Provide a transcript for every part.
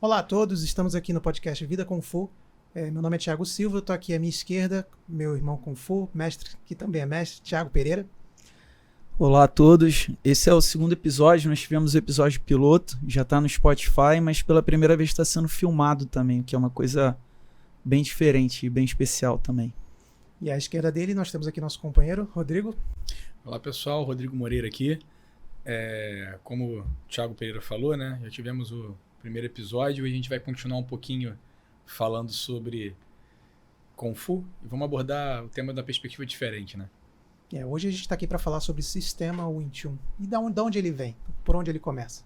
Olá a todos, estamos aqui no podcast Vida Kung Fu. Meu nome é Thiago Silva, estou aqui à minha esquerda, meu irmão Kung Fu, mestre, que também é mestre, Thiago Pereira. Olá a todos, esse é o segundo episódio, nós tivemos o episódio piloto, já está no Spotify, mas pela primeira vez está sendo filmado também, o que é uma coisa bem diferente e bem especial também. E à esquerda dele nós temos aqui nosso companheiro, Rodrigo. Olá pessoal, Rodrigo Moreira aqui. Como o Thiago Pereira falou, né? Já tivemos o primeiro episódio e a gente vai continuar um pouquinho falando sobre Kung Fu e vamos abordar o tema da perspectiva diferente, né? Hoje a gente está aqui para falar sobre o sistema Wing Chun. E de onde ele vem? Por onde ele começa?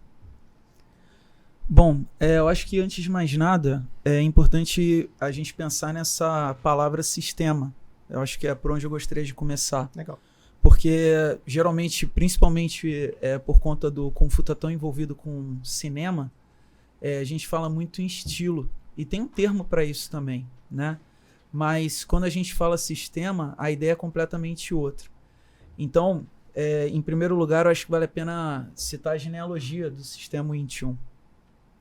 Bom, eu acho que antes de mais nada é importante a gente pensar nessa palavra sistema. Eu acho que é por onde eu gostaria de começar. Legal. Porque geralmente, principalmente por conta do Kung Fu estar tão envolvido com cinema, a gente fala muito em estilo. E tem um termo para isso também, né? Mas quando a gente fala sistema, a ideia é completamente outra. Então, em primeiro lugar, eu acho que vale a pena citar a genealogia do sistema Wing Chun.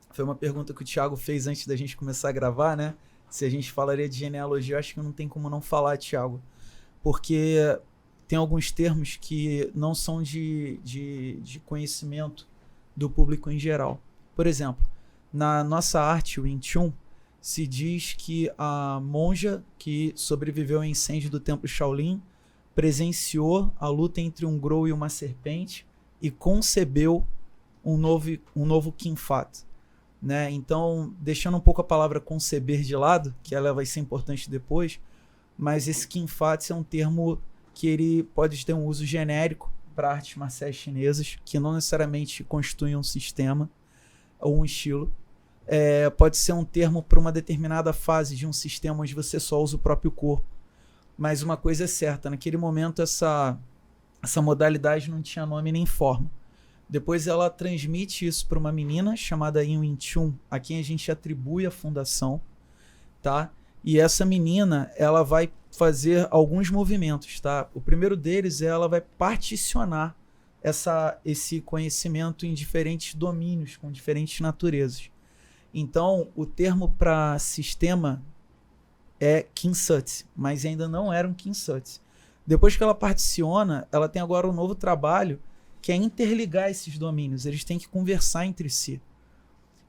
Foi uma pergunta que o Thiago fez antes da gente começar a gravar, né? Se a gente falaria de genealogia, eu acho que não tem como não falar, Thiago. Porque tem alguns termos que não são de conhecimento do público em geral. Por exemplo, na nossa arte, o Wing Chun, se diz que a monja que sobreviveu ao incêndio do templo Shaolin presenciou a luta entre um Grou e uma serpente e concebeu um novo Kin Fat, né? Então, deixando um pouco a palavra conceber de lado, que ela vai ser importante depois, mas esse Kin Fat é um termo que ele pode ter um uso genérico para artes marciais chinesas, que não necessariamente constituem um sistema ou um estilo. Pode ser um termo para uma determinada fase de um sistema onde você só usa o próprio corpo. Mas uma coisa é certa, naquele momento essa modalidade não tinha nome nem forma. Depois ela transmite isso para uma menina chamada Yin Wing Chun, a quem a gente atribui a fundação, tá? E essa menina, ela vai fazer alguns movimentos, tá? O primeiro deles ela vai particionar esse conhecimento em diferentes domínios, com diferentes naturezas. Então, o termo para sistema é Kinsutsu, mas ainda não era um Kinsutsu. Depois que ela particiona, ela tem agora um novo trabalho, que é interligar esses domínios. Eles têm que conversar entre si.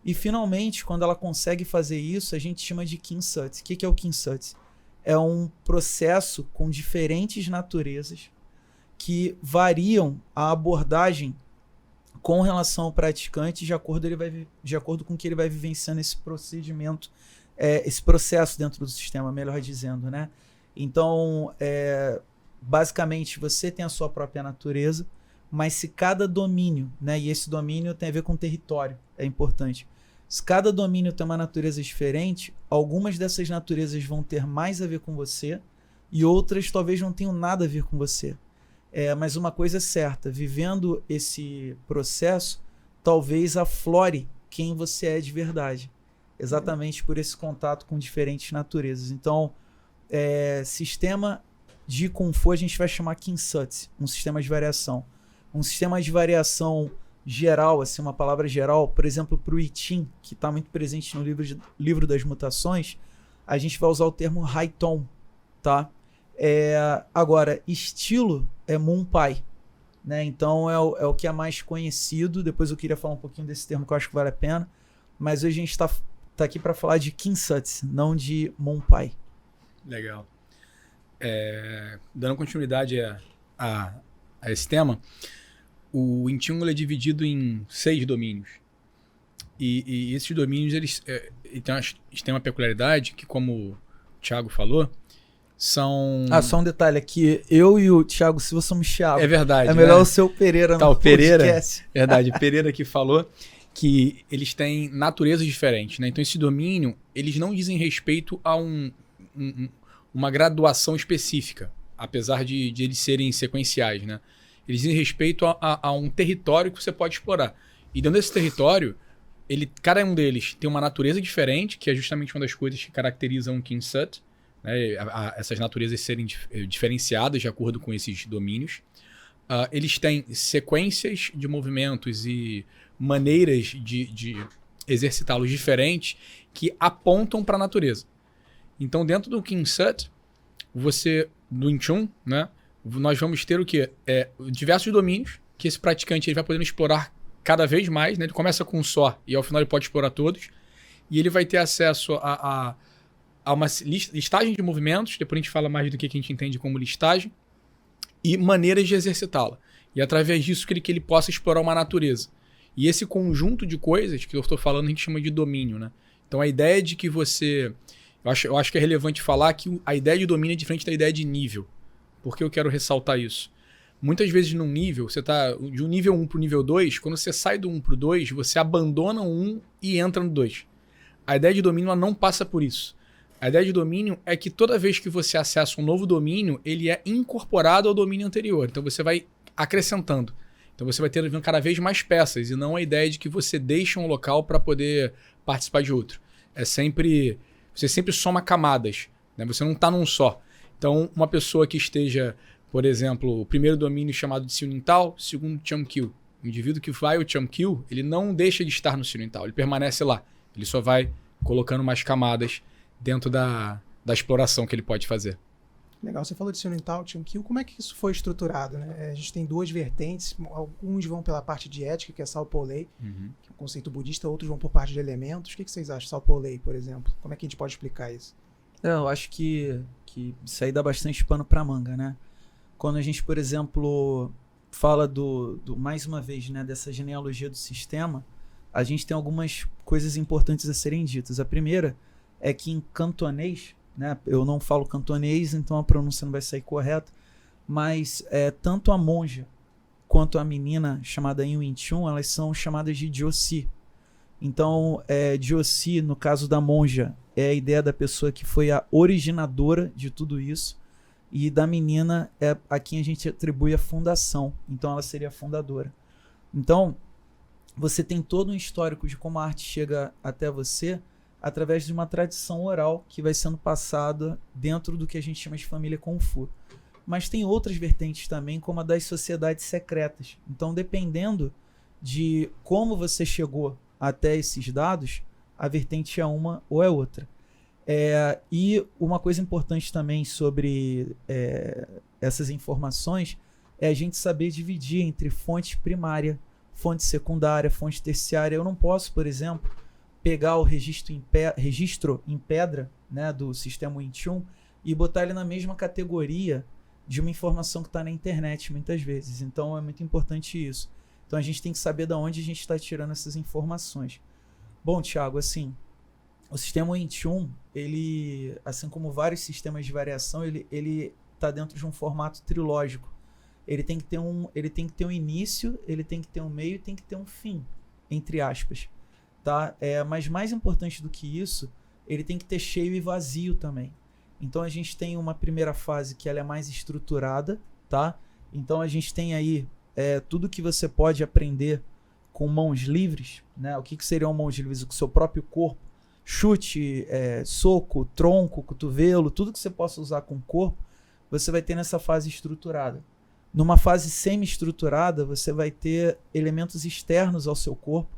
E, finalmente, quando ela consegue fazer isso, a gente chama de Kinsutsu. O que é o Kinsutsu? É um processo com diferentes naturezas que variam a abordagem com relação ao praticante de acordo com o que ele vai vivenciando esse procedimento, esse processo dentro do sistema, melhor dizendo, né? Então, basicamente, você tem a sua própria natureza, mas se cada domínio, né, e esse domínio tem a ver com território, é importante. Se cada domínio tem uma natureza diferente, algumas dessas naturezas vão ter mais a ver com você e outras talvez não tenham nada a ver com você. Mas uma coisa é certa, vivendo esse processo, talvez aflore quem você é de verdade. Exatamente por esse contato com diferentes naturezas. Então, sistema de Kung Fu a gente vai chamar Kinsutsu, um sistema de variação. Um sistema de variação geral, assim, uma palavra geral, por exemplo, para o I Ching, que está muito presente no livro das mutações, a gente vai usar o termo Haiton, tá? Agora, estilo é Mun Pai, né? Então é o que é mais conhecido. Depois eu queria falar um pouquinho desse termo que eu acho que vale a pena, mas hoje a gente está aqui para falar de Kinsutsu, não de Mun Pai. Legal. Dando continuidade a esse tema, o Wing Chun é dividido em 6 domínios. E esses domínios eles têm uma peculiaridade que, como o Thiago falou, são... Só um detalhe aqui, eu e o Thiago Silva somos Thiago. É verdade. É melhor né? o seu Pereira no Pereira, podcast. Verdade, Pereira que falou que eles têm naturezas diferentes, né? Então esse domínio, eles não dizem respeito a uma graduação específica, apesar de eles serem sequenciais, né? Eles dizem respeito a um território que você pode explorar. E dentro desse território, cada um deles tem uma natureza diferente, que é justamente uma das coisas que caracterizam um Kinsutsu, né? Essas naturezas serem diferenciadas de acordo com esses domínios. Eles têm sequências de movimentos e maneiras de exercitá-los diferentes que apontam para a natureza. Então, dentro do Kensut, do Wing Chun, né, nós vamos ter o quê? Diversos domínios que esse praticante ele vai podendo explorar cada vez mais, né? Ele começa com um só e ao final ele pode explorar todos. E ele vai ter acesso a uma listagem de movimentos, depois a gente fala mais do que a gente entende como listagem, e maneiras de exercitá-la. E através disso que ele possa explorar uma natureza. E esse conjunto de coisas que eu estou falando a gente chama de domínio, né? Então a ideia de que você... Eu acho que é relevante falar que a ideia de domínio é diferente da ideia de nível. Por que eu quero ressaltar isso? Muitas vezes num nível, você está de um nível 1 para o nível 2, quando você sai do 1 para o 2, você abandona o 1 e entra no 2. A ideia de domínio ela não passa por isso. A ideia de domínio é que toda vez que você acessa um novo domínio, ele é incorporado ao domínio anterior. Então você vai acrescentando. Então você vai ter cada vez mais peças e não a ideia de que você deixa um local para poder participar de outro. Você sempre soma camadas, né? Você não está num só. Então uma pessoa que esteja, por exemplo, o primeiro domínio chamado de Siunintal, segundo Chamkyu. O indivíduo que vai ao Chamkyu, ele não deixa de estar no Siunintal, ele permanece lá. Ele só vai colocando mais camadas dentro da exploração que ele pode fazer. Legal, você falou de Siunintal, Chamkyu, como é que isso foi estruturado, né? A gente tem duas vertentes, alguns vão pela parte de ética, que é Salpo Lei, que é um conceito budista, outros vão por parte de elementos. O que vocês acham? Salpo Lei, por exemplo, como é que a gente pode explicar isso? Eu acho que isso aí dá bastante pano para manga, né? Quando a gente, por exemplo, fala mais uma vez, né, dessa genealogia do sistema, a gente tem algumas coisas importantes a serem ditas. A primeira é que em cantonês, né, eu não falo cantonês, então a pronúncia não vai sair correta, mas tanto a monja quanto a menina chamada Yin Wing Chun, elas são chamadas de Joshi. Então, Joshi, no caso da monja, é a ideia da pessoa que foi a originadora de tudo isso, e da menina é a quem a gente atribui a fundação. Então, ela seria a fundadora. Então, você tem todo um histórico de como a arte chega até você através de uma tradição oral que vai sendo passada dentro do que a gente chama de família Kung Fu. Mas tem outras vertentes também, como a das sociedades secretas. Então, dependendo de como você chegou até esses dados, a vertente é uma ou é outra. E uma coisa importante também sobre essas informações é a gente saber dividir entre fonte primária, fonte secundária, fonte terciária. Eu não posso, por exemplo, pegar o registro em pedra, né, do sistema Wing Chun e botar ele na mesma categoria de uma informação que está na internet, muitas vezes. Então, é muito importante isso. Então, a gente tem que saber de onde a gente está tirando essas informações. Bom, Thiago, assim, o sistema Wing Chun, ele, assim como vários sistemas de variação, ele está dentro de um formato trilógico. Ele tem que ter um início, ele tem que ter um meio e tem que ter um fim, entre aspas. Tá? Mas mais importante do que isso, ele tem que ter cheio e vazio também. Então a gente tem uma primeira fase que ela é mais estruturada, tá? Então a gente tem aí tudo que você pode aprender com mãos livres, né? O que seriam mãos livres? O seu próprio corpo, chute, soco, tronco, cotovelo, tudo que você possa usar com o corpo, você vai ter nessa fase estruturada. Numa fase semi-estruturada, você vai ter elementos externos ao seu corpo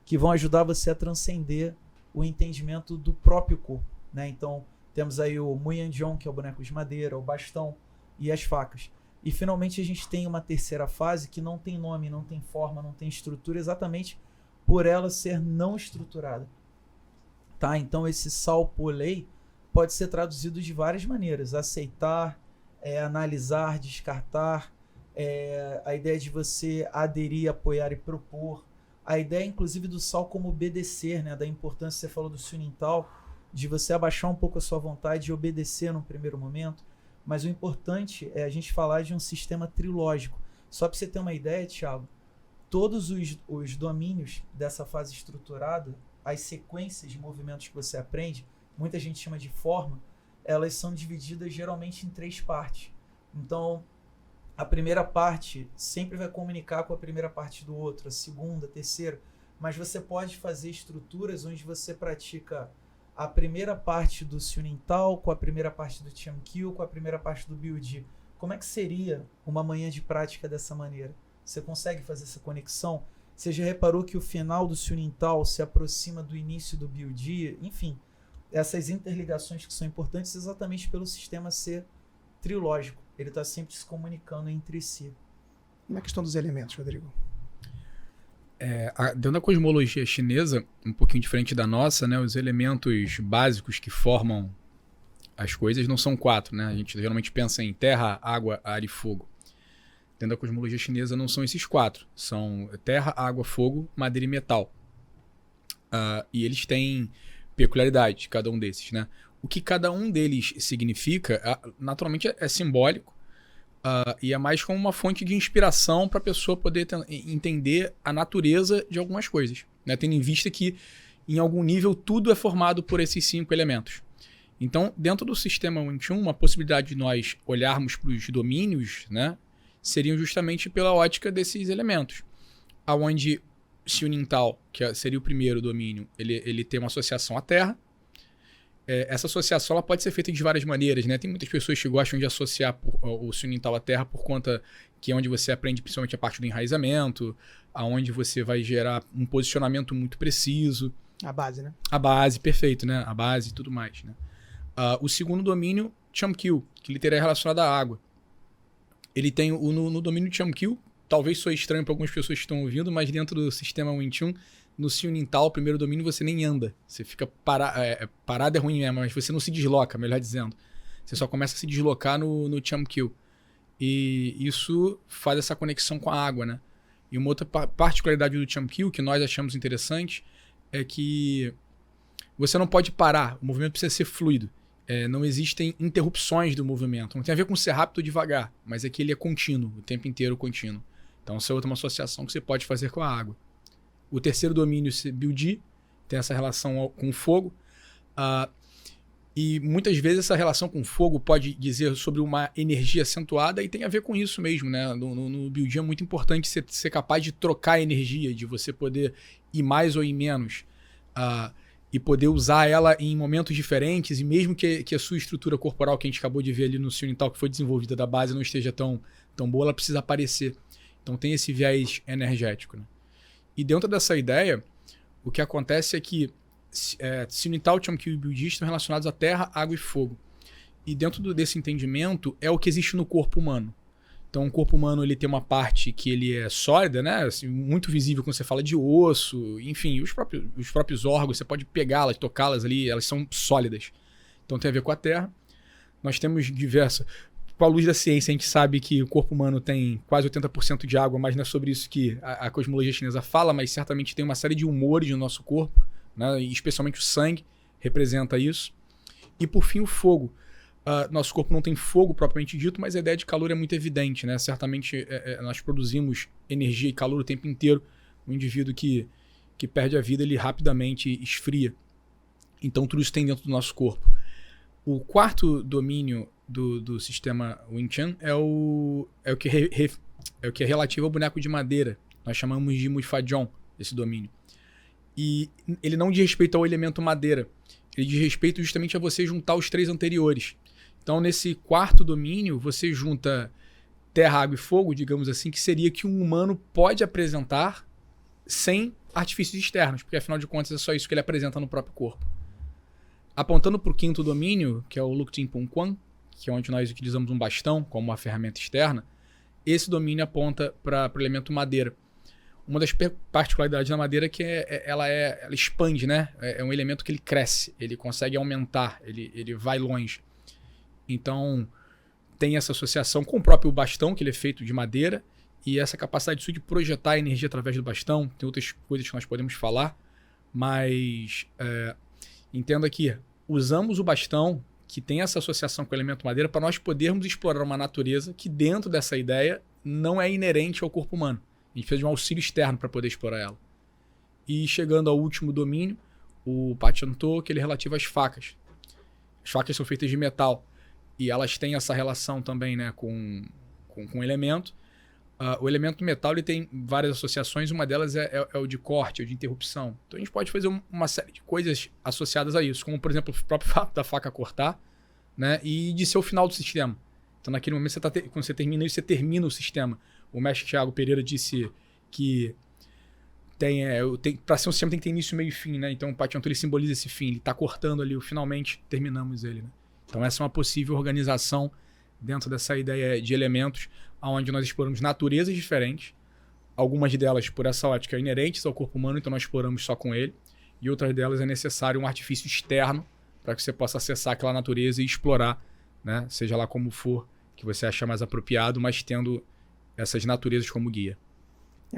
que vão ajudar você a transcender o entendimento do próprio corpo, né? Então, temos aí o Muyanjong, que é o boneco de madeira, o bastão e as facas. E, finalmente, a gente tem uma terceira fase que não tem nome, não tem forma, não tem estrutura, exatamente por ela ser não estruturada. Tá? Então, esse Salpo Lei pode ser traduzido de várias maneiras. Aceitar, analisar, descartar, a ideia de você aderir, apoiar e propor. A ideia, inclusive, do Sal como obedecer, né? Da importância, você falou do Siunintal, de você abaixar um pouco a sua vontade e obedecer num primeiro momento. Mas o importante é a gente falar de um sistema trilógico. Só para você ter uma ideia, Thiago, todos os domínios dessa fase estruturada, as sequências de movimentos que você aprende, muita gente chama de forma, elas são divididas geralmente em 3 partes. Então, a primeira parte sempre vai comunicar com a primeira parte do outro, a segunda, a terceira, mas você pode fazer estruturas onde você pratica a primeira parte do Siunintal com a primeira parte do Chamkyu, com a primeira parte do Biuji. Como é que seria uma manhã de prática dessa maneira? Você consegue fazer essa conexão? Você já reparou que o final do Sunintal se aproxima do início do biodia? Enfim, essas interligações que são importantes exatamente pelo sistema ser trilógico. Ele está sempre se comunicando entre si. E na questão dos elementos, Rodrigo? Dentro da cosmologia chinesa, um pouquinho diferente da nossa, né, os elementos básicos que formam as coisas não são 4. Né? A gente geralmente pensa em terra, água, ar e fogo. Dentro da cosmologia chinesa não são esses 4. São terra, água, fogo, madeira e metal. E eles têm peculiaridade, cada um desses. Né? O que cada um deles significa, naturalmente é simbólico. E é mais como uma fonte de inspiração para a pessoa poder entender a natureza de algumas coisas. Né? Tendo em vista que, em algum nível, tudo é formado por esses 5 elementos. Então, dentro do sistema Wing Chun, uma possibilidade de nós olharmos para os domínios, né, seriam justamente pela ótica desses elementos. Onde Sunintal, que seria o primeiro domínio, ele tem uma associação à Terra. Essa associação ela pode ser feita de várias maneiras, né? Tem muitas pessoas que gostam de associar o Sunintal à Terra por conta que é onde você aprende principalmente a parte do enraizamento, aonde você vai gerar um posicionamento muito preciso. A base, né? A base, perfeito, né? A base e tudo mais, né? O segundo domínio, Chamkyu, que ele teria relacionado à água. Ele tem no domínio Chamkyu, talvez soe estranho para algumas pessoas que estão ouvindo, mas dentro do sistema Wing Chun, no Sunintal, o primeiro domínio, você nem anda. Você fica parado, é ruim mesmo, mas você não se desloca, melhor dizendo. Você só começa a se deslocar no Chamkyu. E isso faz essa conexão com a água, né? E uma outra particularidade do Chamkyu, que nós achamos interessante, é que você não pode parar. O movimento precisa ser fluido. Não existem interrupções do movimento. Não tem a ver com ser rápido ou devagar, mas é que ele é contínuo, o tempo inteiro contínuo. Então, essa é outra associação que você pode fazer com a água. O terceiro domínio, Bildi, tem essa relação com o fogo. E muitas vezes essa relação com o fogo pode dizer sobre uma energia acentuada e tem a ver com isso mesmo. Né? No Bildi é muito importante ser capaz de trocar energia, de você poder ir mais ou ir menos. E poder usar ela em momentos diferentes, e mesmo que a sua estrutura corporal, que a gente acabou de ver ali no Sunintal, que foi desenvolvida da base, não esteja tão boa, ela precisa aparecer. Então tem esse viés energético. Né? E dentro dessa ideia, o que acontece é que Sunintal, Chamkyu e Bildi estão relacionados à terra, água e fogo. E dentro desse entendimento é o que existe no corpo humano. Então o corpo humano ele tem uma parte que ele é sólida, né? Assim, muito visível quando você fala de osso, enfim, os próprios órgãos, você pode pegá-las, tocá-las ali, elas são sólidas. Então tem a ver com a terra. Nós temos diversas... Com a luz da ciência, a gente sabe que o corpo humano tem quase 80% de água, mas não é sobre isso que a cosmologia chinesa fala, mas certamente tem uma série de humores no nosso corpo, né? E especialmente o sangue representa isso. E por fim o fogo. Nosso corpo não tem fogo propriamente dito, mas a ideia de calor é muito evidente. Né? Certamente nós produzimos energia e calor o tempo inteiro. O indivíduo que perde a vida, ele rapidamente esfria. Então tudo isso tem dentro do nosso corpo. O quarto domínio do sistema Wing Chun é o que é relativo ao boneco de madeira. Nós chamamos de Mufajon, esse domínio. E ele não diz respeito ao elemento madeira. Ele diz respeito justamente a você juntar os 3 anteriores. Então, nesse quarto domínio, você junta terra, água e fogo, digamos assim, que seria que um humano pode apresentar sem artifícios externos, porque afinal de contas é só isso que ele apresenta no próprio corpo. Apontando para o quinto domínio, que é o Luktin Pun Quan, que é onde nós utilizamos um bastão como uma ferramenta externa, esse domínio aponta para o elemento madeira. Uma das particularidades da madeira é que ela expande, né? É um elemento que ele cresce, ele consegue aumentar, ele vai longe. Então, tem essa associação com o próprio bastão, que ele é feito de madeira, e essa capacidade de projetar energia através do bastão. Tem outras coisas que nós podemos falar, mas entenda que usamos o bastão, que tem essa associação com o elemento madeira, para nós podermos explorar uma natureza que, dentro dessa ideia, não é inerente ao corpo humano. A gente precisa de um auxílio externo para poder explorar ela. E chegando ao último domínio, o Pachanto, que ele é relativo às facas. As facas são feitas de metal. E elas têm essa relação também, né, com o elemento. O elemento metal ele tem várias associações, uma delas é o de corte, o de interrupção. Então a gente pode fazer uma série de coisas associadas a isso, como por exemplo o próprio fato da faca cortar, né, e de ser o final do sistema. Então naquele momento, quando você termina isso, você termina o sistema. O mestre Thiago Pereira disse que Para ser um sistema tem que ter início, meio e fim, né? Então o Patianto ele simboliza esse fim, ele está cortando ali, finalmente terminamos ele, né? Então essa é uma possível organização dentro dessa ideia de elementos, onde nós exploramos naturezas diferentes, algumas delas por essa ótica inerentes ao corpo humano, então nós exploramos só com ele, e outras delas é necessário um artifício externo para que você possa acessar aquela natureza e explorar, né? Seja lá como for que você achar mais apropriado, mas tendo essas naturezas como guia.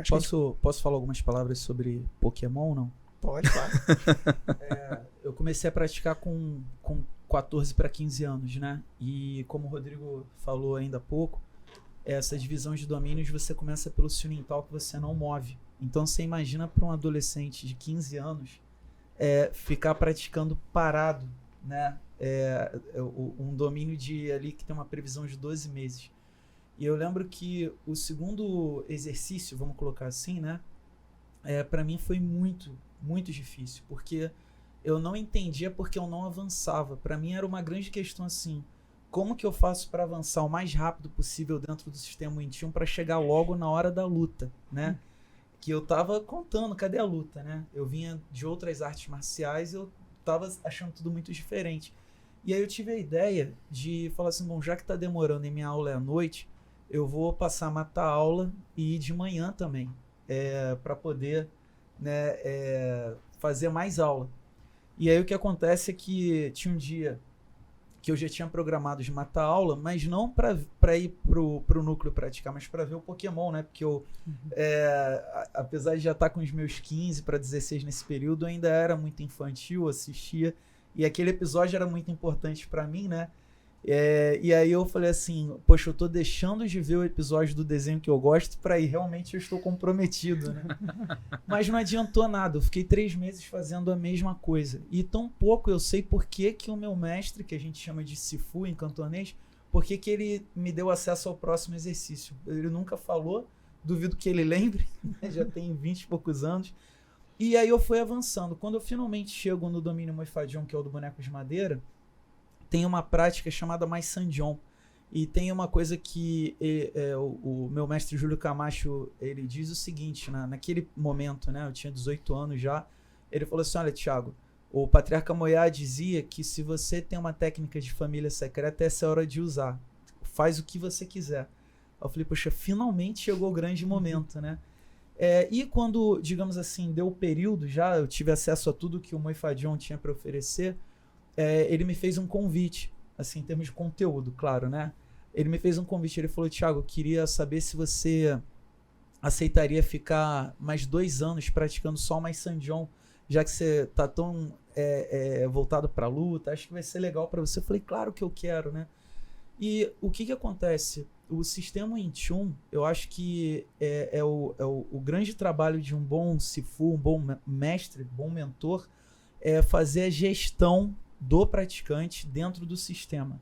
Posso falar algumas palavras sobre Pokémon ou não? Pode, claro. Eu comecei a praticar com 14 para 15 anos, né? E como o Rodrigo falou ainda há pouco, essa divisão de domínios você começa pelo Sunintal que você não move. Então você imagina para um adolescente de 15 anos ficar praticando parado, né? Um domínio de ali que tem uma previsão de 12 meses. E eu lembro que o segundo exercício, vamos colocar assim, né? Para mim foi muito, muito difícil, porque eu não entendia porque eu não avançava. Para mim era uma grande questão assim, como que eu faço para avançar o mais rápido possível dentro do sistema Wing para chegar logo na hora da luta, né? Que eu tava contando, cadê a luta, né? Eu vinha de outras artes marciais, eu tava achando tudo muito diferente. E aí eu tive a ideia de falar assim, bom, já que tá demorando e minha aula é à noite, eu vou passar a matar a aula e ir de manhã também, para poder, né, fazer mais aula. E aí o que acontece é que tinha um dia que eu já tinha programado de matar a aula, mas não para ir pro núcleo praticar, mas para ver o Pokémon, né? Porque eu, apesar de já estar com os meus 15 para 16 nesse período, eu ainda era muito infantil, assistia, e aquele episódio era muito importante para mim, né? E aí eu falei assim, poxa, eu tô deixando de ver o episódio do desenho que eu gosto para ir, realmente eu estou comprometido, né? Mas não adiantou nada, eu fiquei 3 meses fazendo a mesma coisa, e tão pouco eu sei por que o meu mestre, que a gente chama de Sifu em cantonês, por que ele me deu acesso ao próximo exercício. Ele nunca falou, duvido que ele lembre, né? Já tem 20 e poucos anos. E aí eu fui avançando. Quando eu finalmente chego no domínio Moifadion, que é o do boneco de madeira, tem uma prática chamada Mais Sandion. E tem uma coisa que o meu mestre Júlio Camacho, ele diz o seguinte, né? Naquele momento, né? Eu tinha 18 anos já. Ele falou assim, olha, Thiago, o patriarca Moyá dizia que se você tem uma técnica de família secreta, essa é a hora de usar. Faz o que você quiser. Eu falei, poxa, finalmente chegou o grande momento, né? E quando, digamos assim, deu o período já, eu tive acesso a tudo que o Moifadion tinha para oferecer, ele me fez um convite, assim, em termos de conteúdo, claro, né? Ele me fez um convite, ele falou, Thiago, eu queria saber se você aceitaria ficar mais 2 anos praticando só o Mais Sandion, já que você tá tão voltado para a luta, acho que vai ser legal para você. Eu falei, claro que eu quero, né? E o que acontece? O sistema Wing Chun, eu acho que o grande trabalho de um bom Sifu, um bom mestre, bom mentor, é fazer a gestão do praticante dentro do sistema.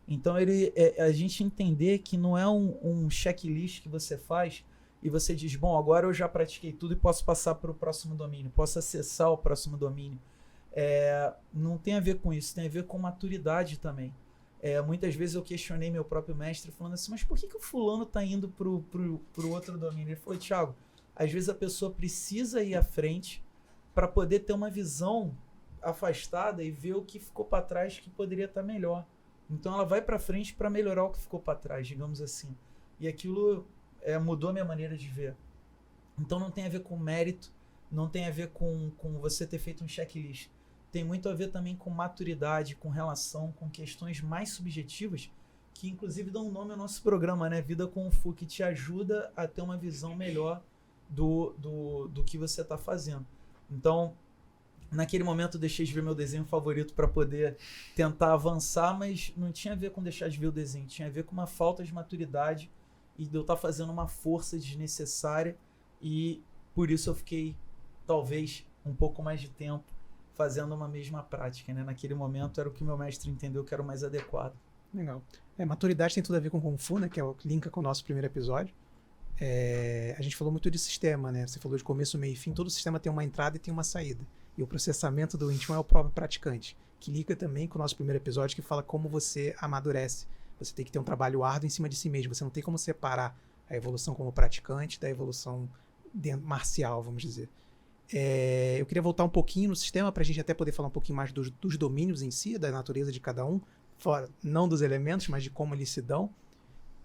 Então a gente entender que não é um checklist que você faz e você diz, bom, agora eu já pratiquei tudo e posso passar para o próximo domínio, posso acessar o próximo domínio. Não tem a ver com isso, tem a ver com maturidade também. Muitas vezes eu questionei meu próprio mestre falando assim, mas por que o fulano está indo pro outro domínio? Ele falou, Thiago, às vezes a pessoa precisa ir à frente para poder ter uma visão afastada e ver o que ficou para trás que poderia estar melhor. Então ela vai para frente para melhorar o que ficou para trás, digamos assim. E aquilo mudou a minha maneira de ver. Então não tem a ver com mérito, não tem a ver com você ter feito um checklist. Tem muito a ver também com maturidade, com relação, com questões mais subjetivas, que inclusive dão nome ao nosso programa, né? Vida Kung Fu, que te ajuda a ter uma visão melhor do que você está fazendo. Então, naquele momento eu deixei de ver meu desenho favorito para poder tentar avançar, mas não tinha a ver com deixar de ver o desenho, tinha a ver com uma falta de maturidade e de eu estar fazendo uma força desnecessária, e por isso eu fiquei, talvez, um pouco mais de tempo fazendo uma mesma prática, né? Naquele momento era o que o meu mestre entendeu que era o mais adequado. Legal. Maturidade tem tudo a ver com Kung Fu, né? Que é o que linka com o nosso primeiro episódio. A gente falou muito de sistema, né? Você falou de começo, meio e fim. Todo sistema tem uma entrada e tem uma saída. E o processamento do Wing Chun é o próprio praticante, que liga também com o nosso primeiro episódio, que fala como você amadurece. Você tem que ter um trabalho árduo em cima de si mesmo. Você não tem como separar a evolução como praticante da evolução marcial, vamos dizer. Eu queria voltar um pouquinho no sistema para a gente até poder falar um pouquinho mais dos domínios em si, da natureza de cada um, fora, não dos elementos, mas de como eles se dão.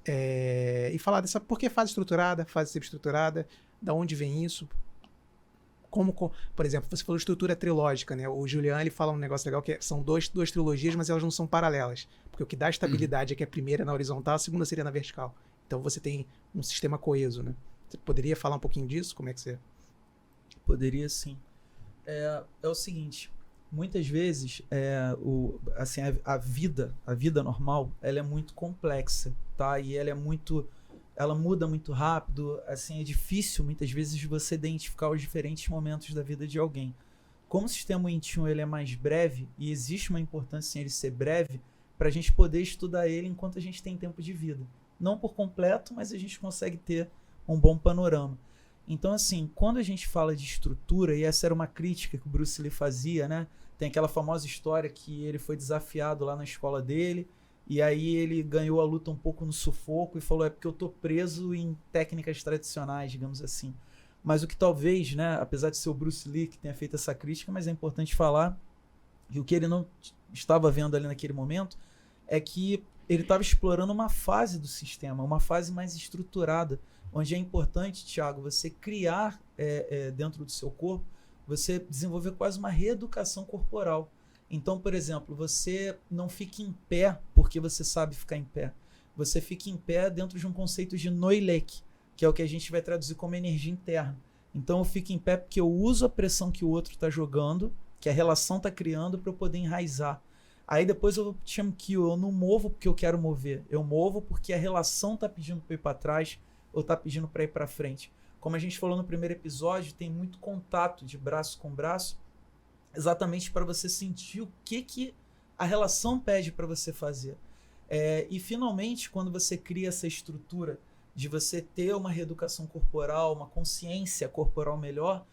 E falar dessa por que fase estruturada, fase semi-estruturada, da onde vem isso. Por exemplo, você falou estrutura trilógica, né? O Julian, ele fala um negócio legal que são duas trilogias, mas elas não são paralelas. Porque o que dá estabilidade é que a primeira é na horizontal, a segunda seria na vertical. Então você tem um sistema coeso, né? Você poderia falar um pouquinho disso? Como é que você... Poderia, sim. É o seguinte, muitas vezes assim, a vida normal, ela é muito complexa, tá? E ela muda muito rápido, assim, é difícil muitas vezes você identificar os diferentes momentos da vida de alguém. Como o sistema Wing Chun ele é mais breve, e existe uma importância em ele ser breve, para a gente poder estudar ele enquanto a gente tem tempo de vida. Não por completo, mas a gente consegue ter um bom panorama. Então, assim, quando a gente fala de estrutura, e essa era uma crítica que o Bruce Lee fazia, né? Tem aquela famosa história que ele foi desafiado lá na escola dele, e aí ele ganhou a luta um pouco no sufoco e falou, porque eu tô preso em técnicas tradicionais, digamos assim. Mas o que talvez, né, apesar de ser o Bruce Lee que tenha feito essa crítica, mas é importante falar que o que ele não estava vendo ali naquele momento é que ele estava explorando uma fase do sistema, uma fase mais estruturada, onde é importante, Thiago, você criar dentro do seu corpo, você desenvolver quase uma reeducação corporal. Então, por exemplo, você não fica em pé porque você sabe ficar em pé. Você fica em pé dentro de um conceito de Noilek, que é o que a gente vai traduzir como energia interna. Então, eu fico em pé porque eu uso a pressão que o outro está jogando, que a relação está criando, para eu poder enraizar. Aí depois eu chamo que eu não movo porque eu quero mover. Eu movo porque a relação está pedindo para ir para trás ou está pedindo para ir para frente. Como a gente falou no primeiro episódio, tem muito contato de braço com braço, exatamente para você sentir o que a relação pede para você fazer. E finalmente, quando você cria essa estrutura de você ter uma reeducação corporal, uma consciência corporal melhor,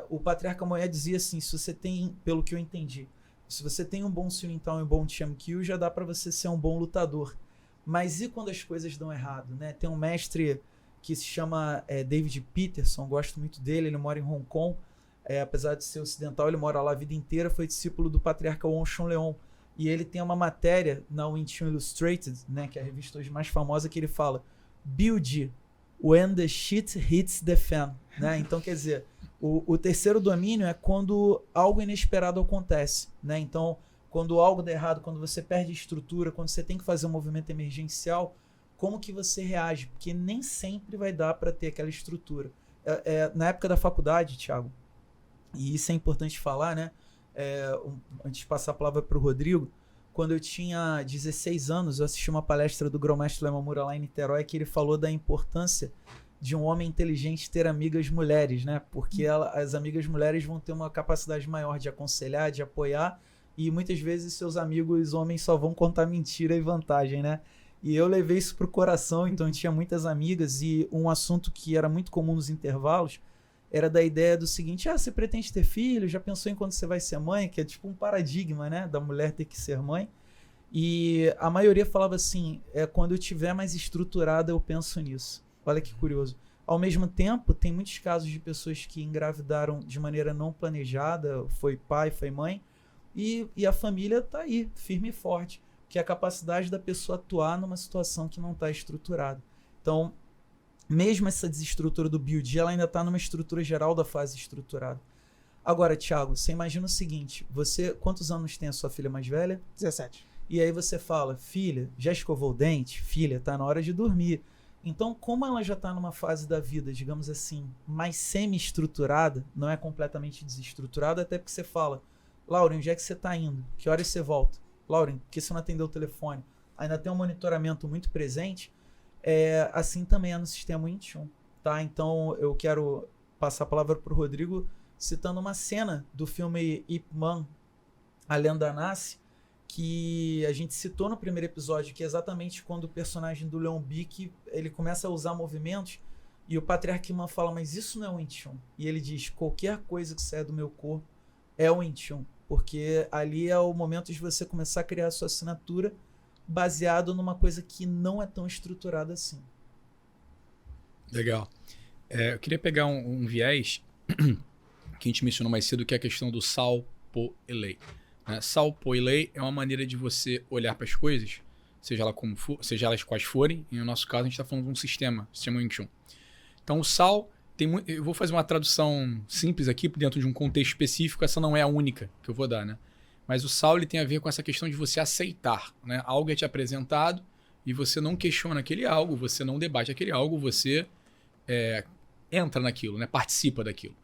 o Patriarca Moé dizia assim, se você tem, pelo que eu entendi, se você tem um bom Siu-Yin-Tao e um bom Chiam-Kyu, já dá para você ser um bom lutador. Mas e quando as coisas dão errado, né? Tem um mestre que se chama David Peterson, gosto muito dele, ele mora em Hong Kong, apesar de ser ocidental, ele mora lá a vida inteira, foi discípulo do Patriarca Won Chun Leong. E ele tem uma matéria na Wing Chun Illustrated, né, que é a revista hoje mais famosa, que ele fala Build when the shit hits the fan. Né? Então, quer dizer, o terceiro domínio é quando algo inesperado acontece. Né? Então, quando algo dá errado, quando você perde estrutura, quando você tem que fazer um movimento emergencial, como que você reage? Porque nem sempre vai dar para ter aquela estrutura. Na época da faculdade, Thiago, e isso é importante falar, né? Antes de passar a palavra para o Rodrigo, quando eu tinha 16 anos, eu assisti uma palestra do Grão-Mestre Lemamura lá em Niterói, que ele falou da importância de um homem inteligente ter amigas mulheres, né? Porque as amigas mulheres vão ter uma capacidade maior de aconselhar, de apoiar, e muitas vezes seus amigos homens só vão contar mentira e vantagem, né? E eu levei isso pro coração, então eu tinha muitas amigas, e um assunto que era muito comum nos intervalos era da ideia do seguinte, você pretende ter filho? Já pensou em quando você vai ser mãe? Que é tipo um paradigma, né? Da mulher ter que ser mãe. E a maioria falava assim, quando eu tiver mais estruturada eu penso nisso. Olha que curioso. Ao mesmo tempo, tem muitos casos de pessoas que engravidaram de maneira não planejada, foi pai, foi mãe, e a família tá aí, firme e forte, que é a capacidade da pessoa atuar numa situação que não está estruturada. Então, mesmo essa desestrutura do build, ela ainda está numa estrutura geral da fase estruturada. Agora, Thiago, você imagina o seguinte, quantos anos tem a sua filha mais velha? 17. E aí você fala, filha, já escovou o dente? Filha, tá na hora de dormir. Então, como ela já está numa fase da vida, digamos assim, mais semi-estruturada, não é completamente desestruturada, até porque você fala, Lauren, onde é que você está indo? Que horas você volta? Lauren, por que você não atendeu o telefone? Ainda tem um monitoramento muito presente. Assim também é no sistema Wing Chun, tá? Então eu quero passar a palavra para o Rodrigo citando uma cena do filme Ip Man, A Lenda Nasce, que a gente citou no primeiro episódio, que é exatamente quando o personagem do Leon Bick, ele começa a usar movimentos e o Patriarca Man fala, mas isso não é Wing Chun. E ele diz, qualquer coisa que saia do meu corpo é o Wing Chun, porque ali é o momento de você começar a criar a sua assinatura baseado numa coisa que não é tão estruturada assim. Legal. Eu queria pegar um viés que a gente mencionou mais cedo, que é a questão do Sau-Po-Elei. Né? Sau-Po-Elei é uma maneira de você olhar para as coisas, seja elas quais forem. E no nosso caso, a gente está falando de um sistema Wing Chun. Então, o Sau tem muito. Eu vou fazer uma tradução simples aqui, dentro de um contexto específico. Essa não é a única que eu vou dar, né? Mas o Sau ele tem a ver com essa questão de você aceitar. Né? Algo é te apresentado e você não questiona aquele algo, você não debate aquele algo, você entra naquilo, né? Participa daquilo.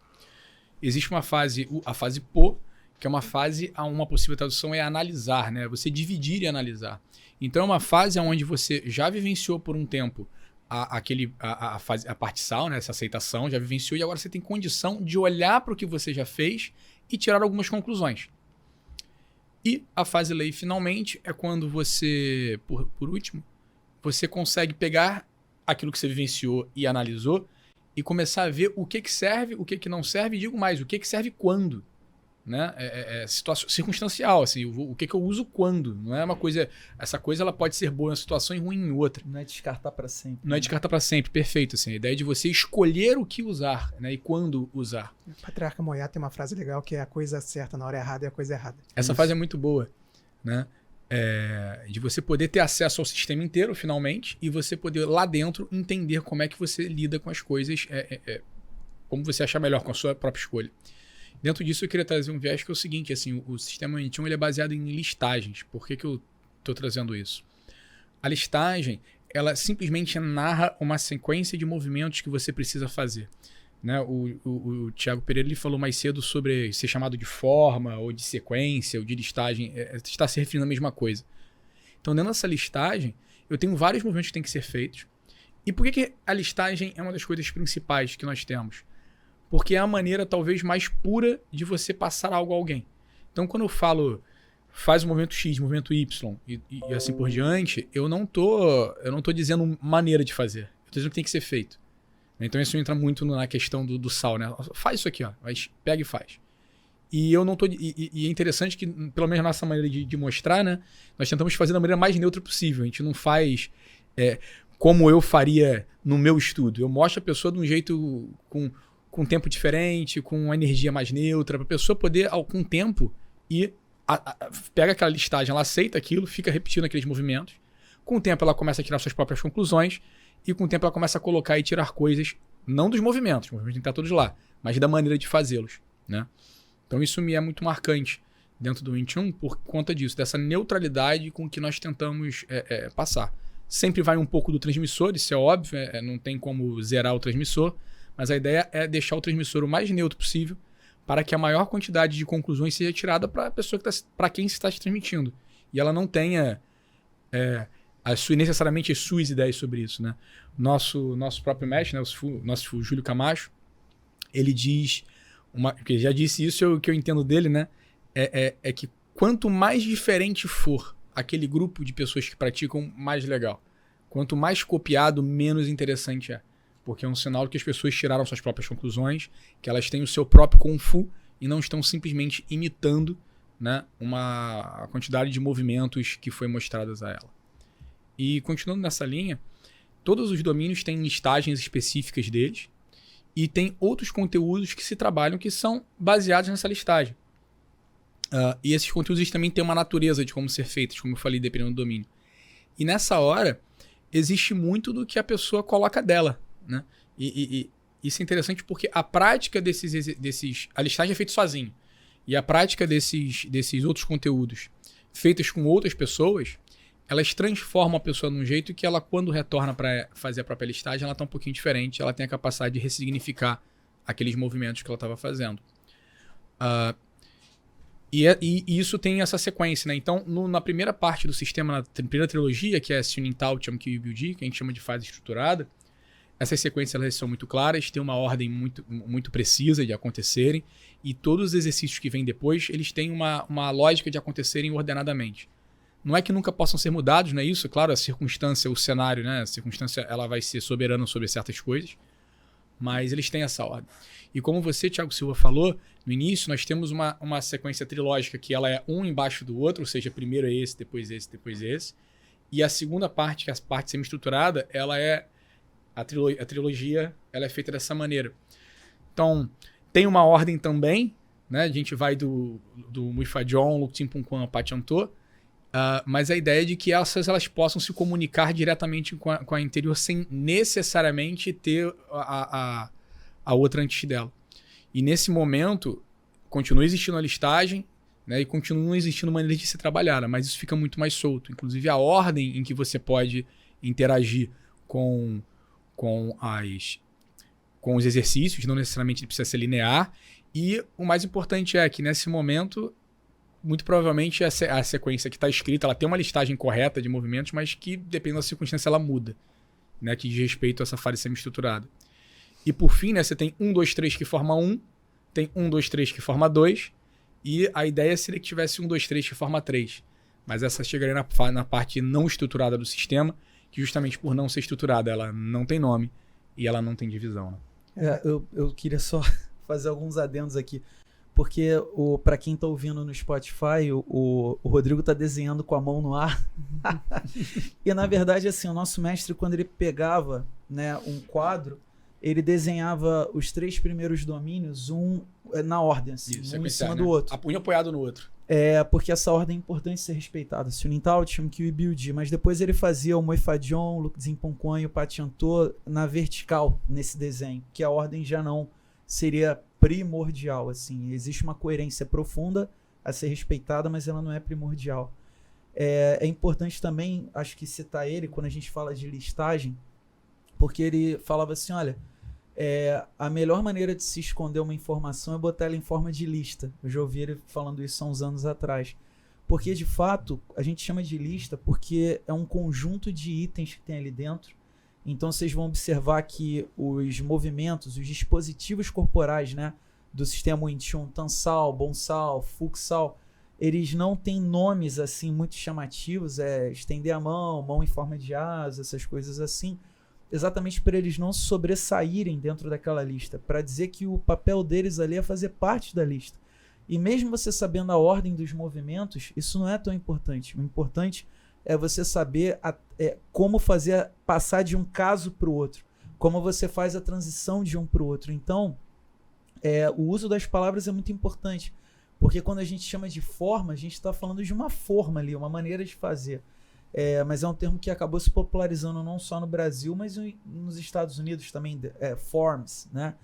Existe uma fase, a fase Po, que é uma fase, uma possível tradução é analisar, né? Você dividir e analisar. Então é uma fase onde você já vivenciou por um tempo a parte Sau, né? Essa aceitação, já vivenciou, e agora você tem condição de olhar para o que você já fez e tirar algumas conclusões. E a fase Lei, finalmente, é quando você, por último, você consegue pegar aquilo que você vivenciou e analisou e começar a ver o que serve, o que não serve, e digo mais, o que serve quando. Né? Circunstancial, assim, o que eu uso quando. Não é uma coisa. Essa coisa ela pode ser boa em uma situação e ruim em outra. Não é descartar para sempre. Não é descartar para sempre, perfeito. Assim, a ideia de você escolher o que usar, né? E quando usar. O Patriarca Moyá tem uma frase legal que é a coisa certa na hora errada é a coisa errada. Essa frase é muito boa. Né? De você poder ter acesso ao sistema inteiro, finalmente, e você poder lá dentro entender como é que você lida com as coisas, como você achar melhor com a sua própria escolha. Dentro disso, eu queria trazer um viés que é o seguinte, assim, o sistema Wing Chun ele é baseado em listagens. Por que eu estou trazendo isso? A listagem, ela simplesmente narra uma sequência de movimentos que você precisa fazer. Né? O Thiago Pereira ele falou mais cedo sobre ser chamado de forma, ou de sequência, ou de listagem. Está se referindo à mesma coisa. Então, dentro dessa listagem, eu tenho vários movimentos que têm que ser feitos. E por que a listagem é uma das coisas principais que nós temos? Porque é a maneira talvez mais pura de você passar algo a alguém. Então, quando eu falo faz o movimento X, movimento Y e assim por diante, eu não tô dizendo maneira de fazer. Eu tô dizendo que tem que ser feito. Então, isso entra muito na questão do Sau, né? Faz isso aqui, ó. Pega e faz. E eu não tô. E é interessante que, pelo menos na nossa maneira de mostrar, né? Nós tentamos fazer da maneira mais neutra possível. A gente não faz como eu faria no meu estudo. Eu mostro a pessoa de um jeito com um tempo diferente, com uma energia mais neutra, para a pessoa poder, com tempo, pega aquela listagem, ela aceita aquilo, fica repetindo aqueles movimentos. Com o tempo, ela começa a tirar suas próprias conclusões, e com o tempo, ela começa a colocar e tirar coisas, não dos movimentos, os movimentos têm que estar todos lá, mas da maneira de fazê-los. Né? Então, isso me é muito marcante dentro do Wing Chun por conta disso, dessa neutralidade com que nós tentamos passar. Sempre vai um pouco do transmissor, isso é óbvio, não tem como zerar o transmissor, mas a ideia é deixar o transmissor o mais neutro possível para que a maior quantidade de conclusões seja tirada para a pessoa para quem se está transmitindo. E ela não tenha necessariamente as suas ideias sobre isso. Né? Nosso próprio mestre, né, nosso Júlio Camacho, ele diz, que já disse isso, o que eu entendo dele, né, é que quanto mais diferente for aquele grupo de pessoas que praticam, mais legal. Quanto mais copiado, menos interessante é. Porque é um sinal que as pessoas tiraram suas próprias conclusões, que elas têm o seu próprio Kung Fu e não estão simplesmente imitando, né, a quantidade de movimentos que foi mostradas a ela. E continuando nessa linha, todos os domínios têm listagens específicas deles e tem outros conteúdos que se trabalham que são baseados nessa listagem. E esses conteúdos também têm uma natureza de como ser feitos, como eu falei, dependendo do domínio. E nessa hora, existe muito do que a pessoa coloca dela. Né? E isso é interessante porque a prática a listagem é feita sozinho. E a prática desses outros conteúdos feitos com outras pessoas, elas transformam a pessoa num jeito que ela, quando retorna para fazer a própria listagem, ela está um pouquinho diferente, ela tem a capacidade de ressignificar aqueles movimentos que ela estava fazendo. E isso tem essa sequência, né? Então, na primeira parte do sistema, na primeira trilogia, que é Sunin Tao, Cham Kyu e Biu-Ji, que a gente chama de fase estruturada, essas sequências elas são muito claras, tem uma ordem muito, muito precisa de acontecerem, e todos os exercícios que vêm depois, eles têm uma lógica de acontecerem ordenadamente. Não é que nunca possam ser mudados, não é isso? Claro, a circunstância, o cenário, né? A circunstância ela vai ser soberana sobre certas coisas, mas eles têm essa ordem. E como você, Thiago Silva, falou, no início nós temos uma sequência trilógica que ela é um embaixo do outro, ou seja, primeiro é esse, depois esse, depois esse. E a segunda parte, que é a parte semi-estruturada, ela é A trilogia ela é feita dessa maneira. Então, tem uma ordem também, né? A gente vai do Muifa-John, Luktin-Punquan, Pachantor, mas a ideia é de que elas possam se comunicar diretamente com a interior sem necessariamente ter a outra antes dela. E nesse momento, continua existindo a listagem, né? E continua existindo maneiras de se trabalhar, mas isso fica muito mais solto. Inclusive, a ordem em que você pode interagir com os exercícios, não necessariamente precisa ser linear. E o mais importante é que, nesse momento, muito provavelmente a sequência que está escrita, ela tem uma listagem correta de movimentos, mas que, dependendo da circunstância, ela muda, né? Que diz respeito a essa fase semi-estruturada. E, por fim, né, você tem 1, 2, 3 que forma 1, tem 1, 2, 3 que forma 2, e a ideia seria que tivesse 1, 2, 3 que forma 3. Mas essa chegaria na parte não estruturada do sistema, que justamente por não ser estruturada, ela não tem nome e ela não tem divisão. Né? Eu queria só fazer alguns adendos aqui, porque para quem está ouvindo no Spotify, o Rodrigo está desenhando com a mão no ar. E na verdade, assim, o nosso mestre, quando ele pegava, né, um quadro, ele desenhava os 3 primeiros domínios, na ordem, assim, isso, um em cima do outro. Um apoiado no outro. Porque essa ordem é importante ser respeitada. Sunintal, Chamkyu e Biudi. Mas depois ele fazia o Muifa-John, o Luktin-Punquan e o Pachantor na vertical, nesse desenho, que a ordem já não seria primordial. Assim. Existe uma coerência profunda a ser respeitada, mas ela não é primordial. É importante também, acho que citar ele, quando a gente fala de listagem, porque ele falava assim, olha, a melhor maneira de se esconder uma informação é botar ela em forma de lista. Eu já ouvi ele falando isso há uns anos atrás. Porque, de fato, a gente chama de lista porque é um conjunto de itens que tem ali dentro. Então, vocês vão observar que os movimentos, os dispositivos corporais, né, do sistema Wing Chun, Tansal, Bonsal, Fuksal, eles não têm nomes assim muito chamativos, estender a mão em forma de asa, essas coisas assim, exatamente para eles não sobressaírem dentro daquela lista, para dizer que o papel deles ali é fazer parte da lista. E mesmo você sabendo a ordem dos movimentos, isso não é tão importante. O importante é você saber como passar de um caso para o outro, como você faz a transição de um para o outro. Então, o uso das palavras é muito importante, porque quando a gente chama de forma, a gente está falando de uma forma ali, uma maneira de fazer. Mas é um termo que acabou se popularizando não só no Brasil, mas nos Estados Unidos também, forms, né?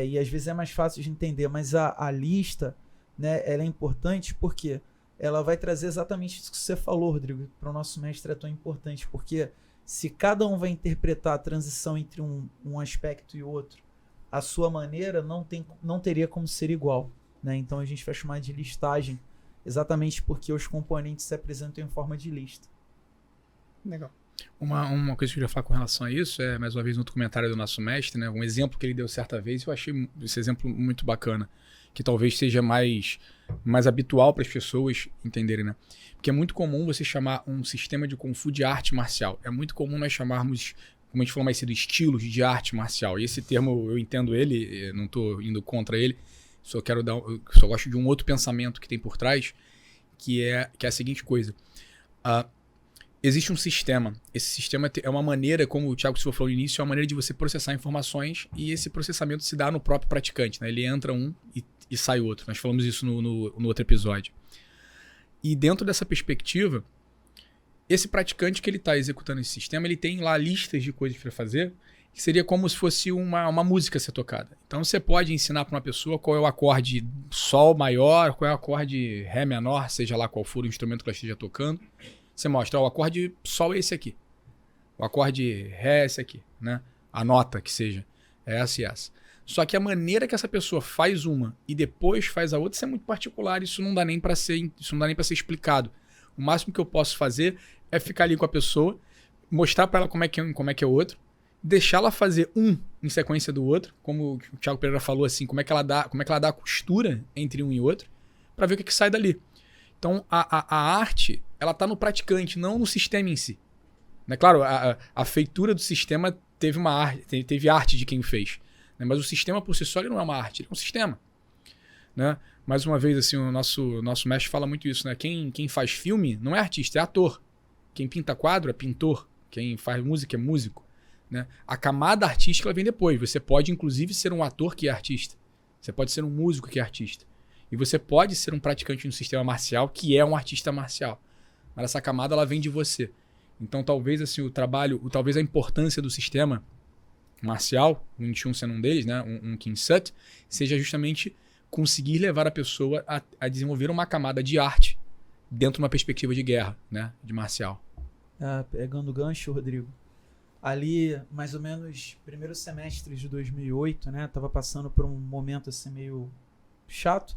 E às vezes é mais fácil de entender, mas a lista, né, ela é importante porque ela vai trazer exatamente isso que você falou, Rodrigo, que para o nosso mestre é tão importante, porque se cada um vai interpretar a transição entre um aspecto e outro, a sua maneira não teria como ser igual, né? Então a gente vai chamar de listagem, exatamente porque os componentes se apresentam em forma de lista. Legal. Uma coisa que eu queria falar com relação a isso mais uma vez, no documentário do nosso mestre, né, um exemplo que ele deu certa vez, eu achei esse exemplo muito bacana, que talvez seja mais habitual para as pessoas entenderem, né? Porque é muito comum você chamar um sistema de Kung Fu de arte marcial. É muito comum nós chamarmos, como a gente falou mais cedo, estilos de arte marcial. E esse termo, eu entendo ele, não estou indo contra ele, só gosto de um outro pensamento que tem por trás, que é a seguinte coisa. Existe um sistema. Esse sistema é uma maneira, como o Thiago Silva falou no início, é uma maneira de você processar informações, e esse processamento se dá no próprio praticante, né? Ele entra e sai outro. Nós falamos isso no outro episódio. E dentro dessa perspectiva, esse praticante que ele está executando esse sistema, ele tem lá listas de coisas para fazer, que seria como se fosse uma música a ser tocada. Então você pode ensinar para uma pessoa qual é o acorde Sol maior, qual é o acorde Ré menor, seja lá qual for o instrumento que ela esteja tocando. Você mostra, o acorde Sol é esse aqui. O acorde Ré é esse aqui, né? A nota que seja é essa e essa. Só que a maneira que essa pessoa faz uma e depois faz a outra, isso é muito particular, isso não dá nem para ser explicado. O máximo que eu posso fazer é ficar ali com a pessoa, mostrar para ela como é que é o outro, deixar ela fazer em sequência do outro, como o Thiago Pereira falou assim, como é que ela dá a costura entre um e outro, para ver o que sai dali. Então, a arte, ela está no praticante, não no sistema em si. Né? Claro, a feitura do sistema teve arte de quem fez. Né? Mas o sistema por si só ele não é uma arte, ele é um sistema. Né? Mais uma vez, assim, o nosso mestre fala muito isso. Né? Quem faz filme não é artista, é ator. Quem pinta quadro é pintor. Quem faz música é músico. né? A camada artística ela vem depois. Você pode, inclusive, ser um ator que é artista. Você pode ser um músico que é artista. E você pode ser um praticante no sistema marcial que é um artista marcial. Mas essa camada ela vem de você. Então, talvez assim, talvez a importância do sistema marcial, o Wing Chun sendo um deles, né? um Kensut, seja justamente conseguir levar a pessoa a desenvolver uma camada de arte dentro de uma perspectiva de guerra, né? De marcial. Pegando o gancho, Rodrigo, ali, mais ou menos, primeiros semestres de 2008, né? Tava passando por um momento assim meio chato.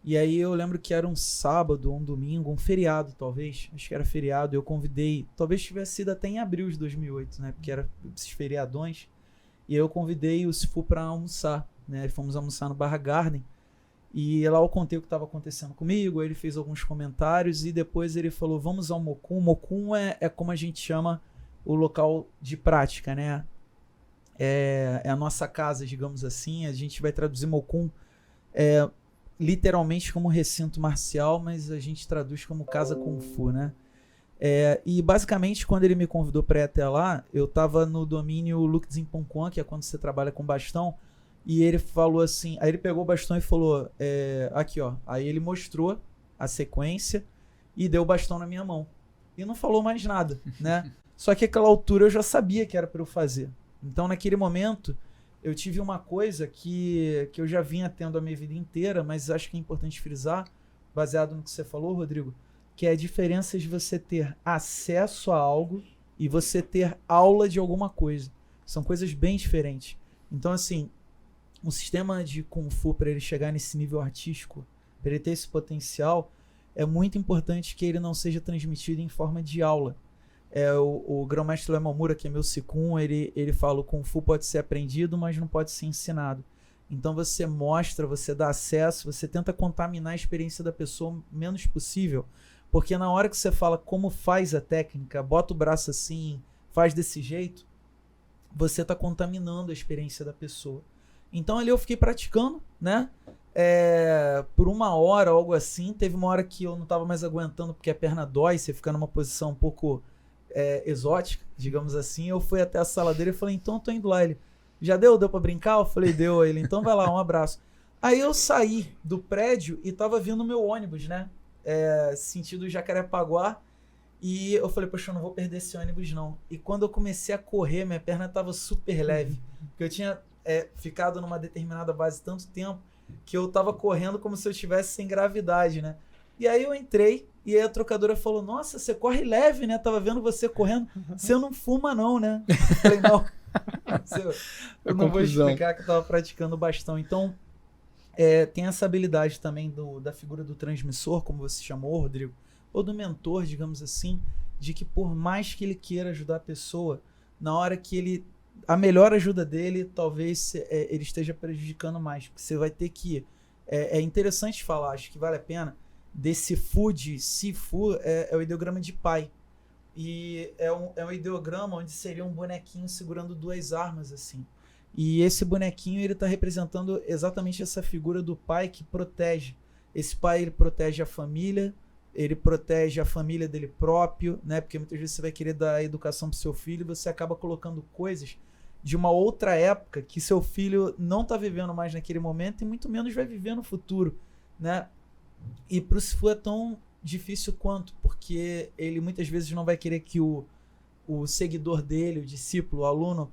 E aí eu lembro que era um sábado ou um domingo, um feriado talvez, acho que era feriado, eu convidei, talvez tivesse sido até em abril de 2008, né? Porque era esses feriadões. E eu convidei o Sifu para almoçar, né? Fomos almoçar no Barra Garden. E lá eu contei o que estava acontecendo comigo, ele fez alguns comentários e depois ele falou, vamos ao Mokun. Mokun é como a gente chama o local de prática, né? É a nossa casa, digamos assim. A gente vai traduzir Mokun literalmente como recinto marcial, mas a gente traduz como casa Kung Fu, né? E basicamente quando ele me convidou para ir até lá, eu estava no domínio Luk Zinpong Kwan, que é quando você trabalha com bastão, e ele falou assim, aí ele pegou o bastão e falou, aqui ó, aí ele mostrou a sequência e deu o bastão na minha mão. E não falou mais nada, né? Só que àquela altura eu já sabia que era para eu fazer. Então naquele momento eu tive uma coisa que eu já vinha tendo a minha vida inteira, mas acho que é importante frisar, baseado no que você falou, Rodrigo, que é a diferença de você ter acesso a algo e você ter aula de alguma coisa. São coisas bem diferentes. Então assim, um sistema de Kung Fu, para ele chegar nesse nível artístico, para ele ter esse potencial, é muito importante que ele não seja transmitido em forma de aula. O grão-mestre Leo Mamura, que é meu Sikun, ele fala, o Kung Fu pode ser aprendido, mas não pode ser ensinado. Então você mostra, você dá acesso, você tenta contaminar a experiência da pessoa o menos possível, porque na hora que você fala como faz a técnica, bota o braço assim, faz desse jeito, você está contaminando a experiência da pessoa. Então ali eu fiquei praticando, né? Por 1 hora, algo assim. Teve uma hora que eu não estava mais aguentando porque a perna dói, você fica numa posição um pouco exótica, digamos assim. Eu fui até a sala dele e falei, então eu tô indo lá. Ele, já deu? Deu pra brincar? Eu falei, deu. Ele, então vai lá, um abraço. Aí eu saí do prédio e tava vindo o meu ônibus, né? Sentido Jacarepaguá. E eu falei, poxa, eu não vou perder esse ônibus não. E quando eu comecei a correr, minha perna tava super leve. Porque eu tinha ficado numa determinada base tanto tempo que eu tava correndo como se eu estivesse sem gravidade, né? E aí eu entrei e aí a trocadora falou, nossa, você corre leve, né? Tava vendo você correndo. Você não fuma não, né? Eu falei, não. Eu não vou explicar que eu tava praticando bastão. Então, tem essa habilidade também da figura do transmissor, como você chamou, Rodrigo, ou do mentor, digamos assim, de que por mais que ele queira ajudar a pessoa, na hora que a melhor ajuda dele, talvez ele esteja prejudicando mais. Porque você vai ter que... É interessante falar, acho que vale a pena, desse Sifu é o ideograma de pai. E é um ideograma onde seria um bonequinho segurando 2 armas, assim. E esse bonequinho, ele está representando exatamente essa figura do pai que protege. Esse pai, ele protege a família, ele protege a família dele próprio, né? Porque muitas vezes você vai querer dar educação para o seu filho e você acaba colocando coisas de uma outra época que seu filho não está vivendo mais naquele momento e muito menos vai viver no futuro, né? E para o Sifu é tão difícil quanto, porque ele muitas vezes não vai querer que o seguidor dele, o discípulo, o aluno,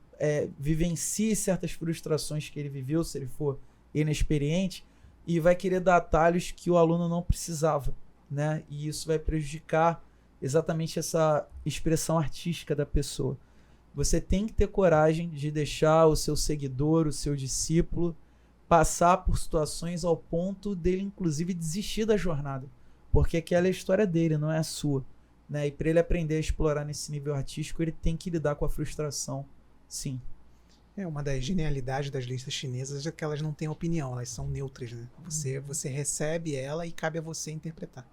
vivencie certas frustrações que ele viveu, se ele for inexperiente, e vai querer dar atalhos que o aluno não precisava, né? E isso vai prejudicar exatamente essa expressão artística da pessoa. Você tem que ter coragem de deixar o seu seguidor, o seu discípulo, passar por situações ao ponto dele, inclusive, desistir da jornada. Porque aquela é a história dele, não é a sua, né? E para ele aprender a explorar nesse nível artístico, ele tem que lidar com a frustração, sim. Uma das genialidades das listas chinesas é que elas não têm opinião, elas são neutras, né? Você recebe ela e cabe a você interpretar.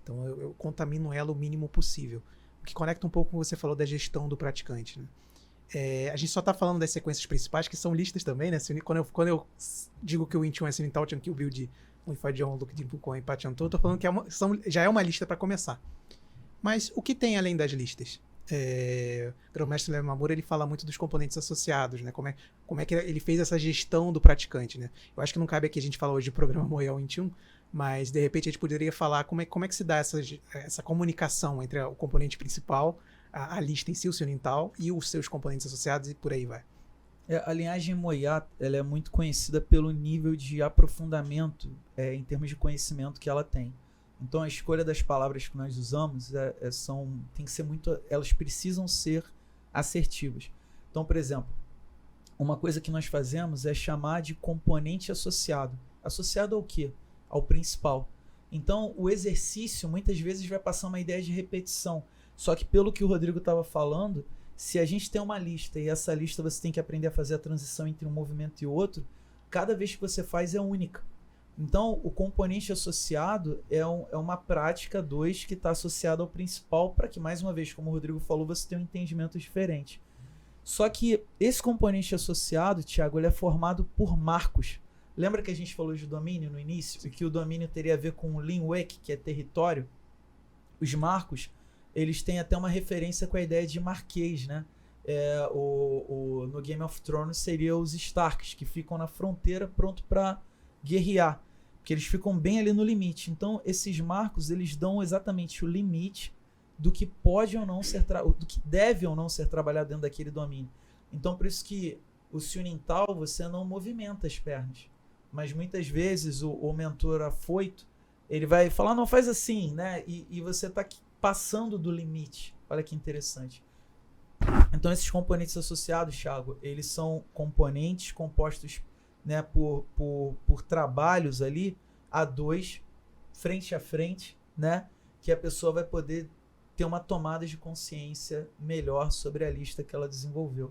Então eu contamino ela o mínimo possível. O que conecta um pouco com o que você falou da gestão do praticante, né? A gente só tá falando das sequências principais, que são listas também, né? Quando eu digo que o Wing Chun é Sinin-Tao Chan Kill Biu de Wen Fai Jiang, Luk Din Pu Kwan e Pa Chan To, eu tô falando que já é uma lista para começar. Mas o que tem além das listas? o grão-mestre Leo Mamura, ele fala muito dos componentes associados, né? Como é que ele fez essa gestão do praticante, né? Eu acho que não cabe aqui a gente falar hoje do programa Moel 21, mas de repente a gente poderia falar como é que se dá essa comunicação entre o componente principal, a lista em si, o Sionintal, e os seus componentes associados e por aí vai. A linhagem Moyá, ela é muito conhecida pelo nível de aprofundamento em termos de conhecimento que ela tem. Então a escolha das palavras que nós usamos tem que ser muito, elas precisam ser assertivas. Então, por exemplo, uma coisa que nós fazemos é chamar de componente associado. Associado ao quê? Ao principal. Então o exercício muitas vezes vai passar uma ideia de repetição. Só que pelo que o Rodrigo estava falando, se a gente tem uma lista e essa lista você tem que aprender a fazer a transição entre um movimento e outro, cada vez que você faz é única. Então, o componente associado é uma prática 2 que está associada ao principal para que, mais uma vez, como o Rodrigo falou, você tenha um entendimento diferente. Só que esse componente associado, Thiago, ele é formado por marcos. Lembra que a gente falou de domínio no início? E que o domínio teria a ver com o Linwek, que é território? Os marcos, eles têm até uma referência com a ideia de marquês, né? No Game of Thrones seria os Starks, que ficam na fronteira pronto para guerrear, porque eles ficam bem ali no limite. Então esses marcos, eles dão exatamente o limite do que pode ou não ser do que deve ou não ser trabalhado dentro daquele domínio. Então por isso que o Sionintal você não movimenta as pernas, mas muitas vezes o mentor afoito, ele vai falar, não, faz assim, né? E você está passando do limite. Olha que interessante. Então esses componentes associados, Thiago, eles são componentes compostos, né, por trabalhos ali a 2, frente a frente, né, que a pessoa vai poder ter uma tomada de consciência melhor sobre a lista que ela desenvolveu.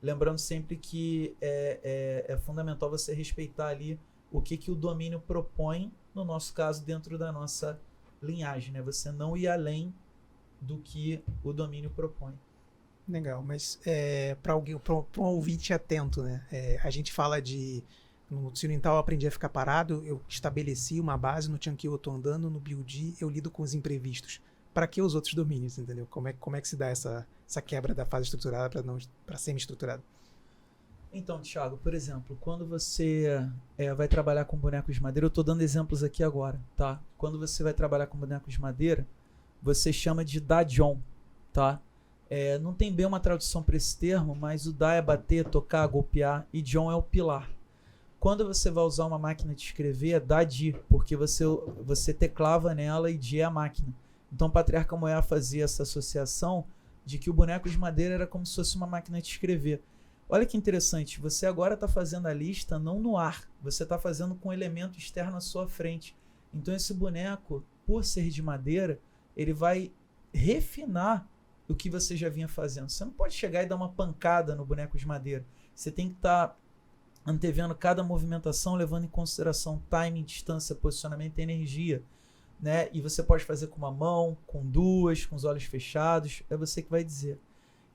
Lembrando sempre que é fundamental você respeitar ali o que o domínio propõe, no nosso caso, dentro da nossa linhagem, né? Você não ir além do que o domínio propõe. Legal, mas para um ouvinte atento, né? A gente fala no Sionintal eu aprendi a ficar parado, eu estabeleci uma base, no Chunky eu tô andando, no Build eu lido com os imprevistos. Para que os outros domínios, entendeu? Como é que se dá essa quebra da fase estruturada para semi-estruturada? Então, Thiago, por exemplo, quando você vai trabalhar com bonecos de madeira, eu estou dando exemplos aqui agora, tá? Quando você vai trabalhar com bonecos de madeira, você chama de Dajon, tá? Não tem bem uma tradução para esse termo, mas o Da é bater, tocar, golpear, e Jon é o pilar. Quando você vai usar uma máquina de escrever, é Dadi, porque você teclava nela e Di é a máquina. Então o Patriarca Moyá fazia essa associação de que o boneco de madeira era como se fosse uma máquina de escrever. Olha que interessante, você agora está fazendo a lista não no ar, você está fazendo com um elemento externo à sua frente. Então esse boneco, por ser de madeira, ele vai refinar o que você já vinha fazendo. Você não pode chegar e dar uma pancada no boneco de madeira. Você tem que estar antevendo cada movimentação, levando em consideração timing, distância, posicionamento e energia, né? E você pode fazer com uma mão, com duas, com os olhos fechados, é você que vai dizer.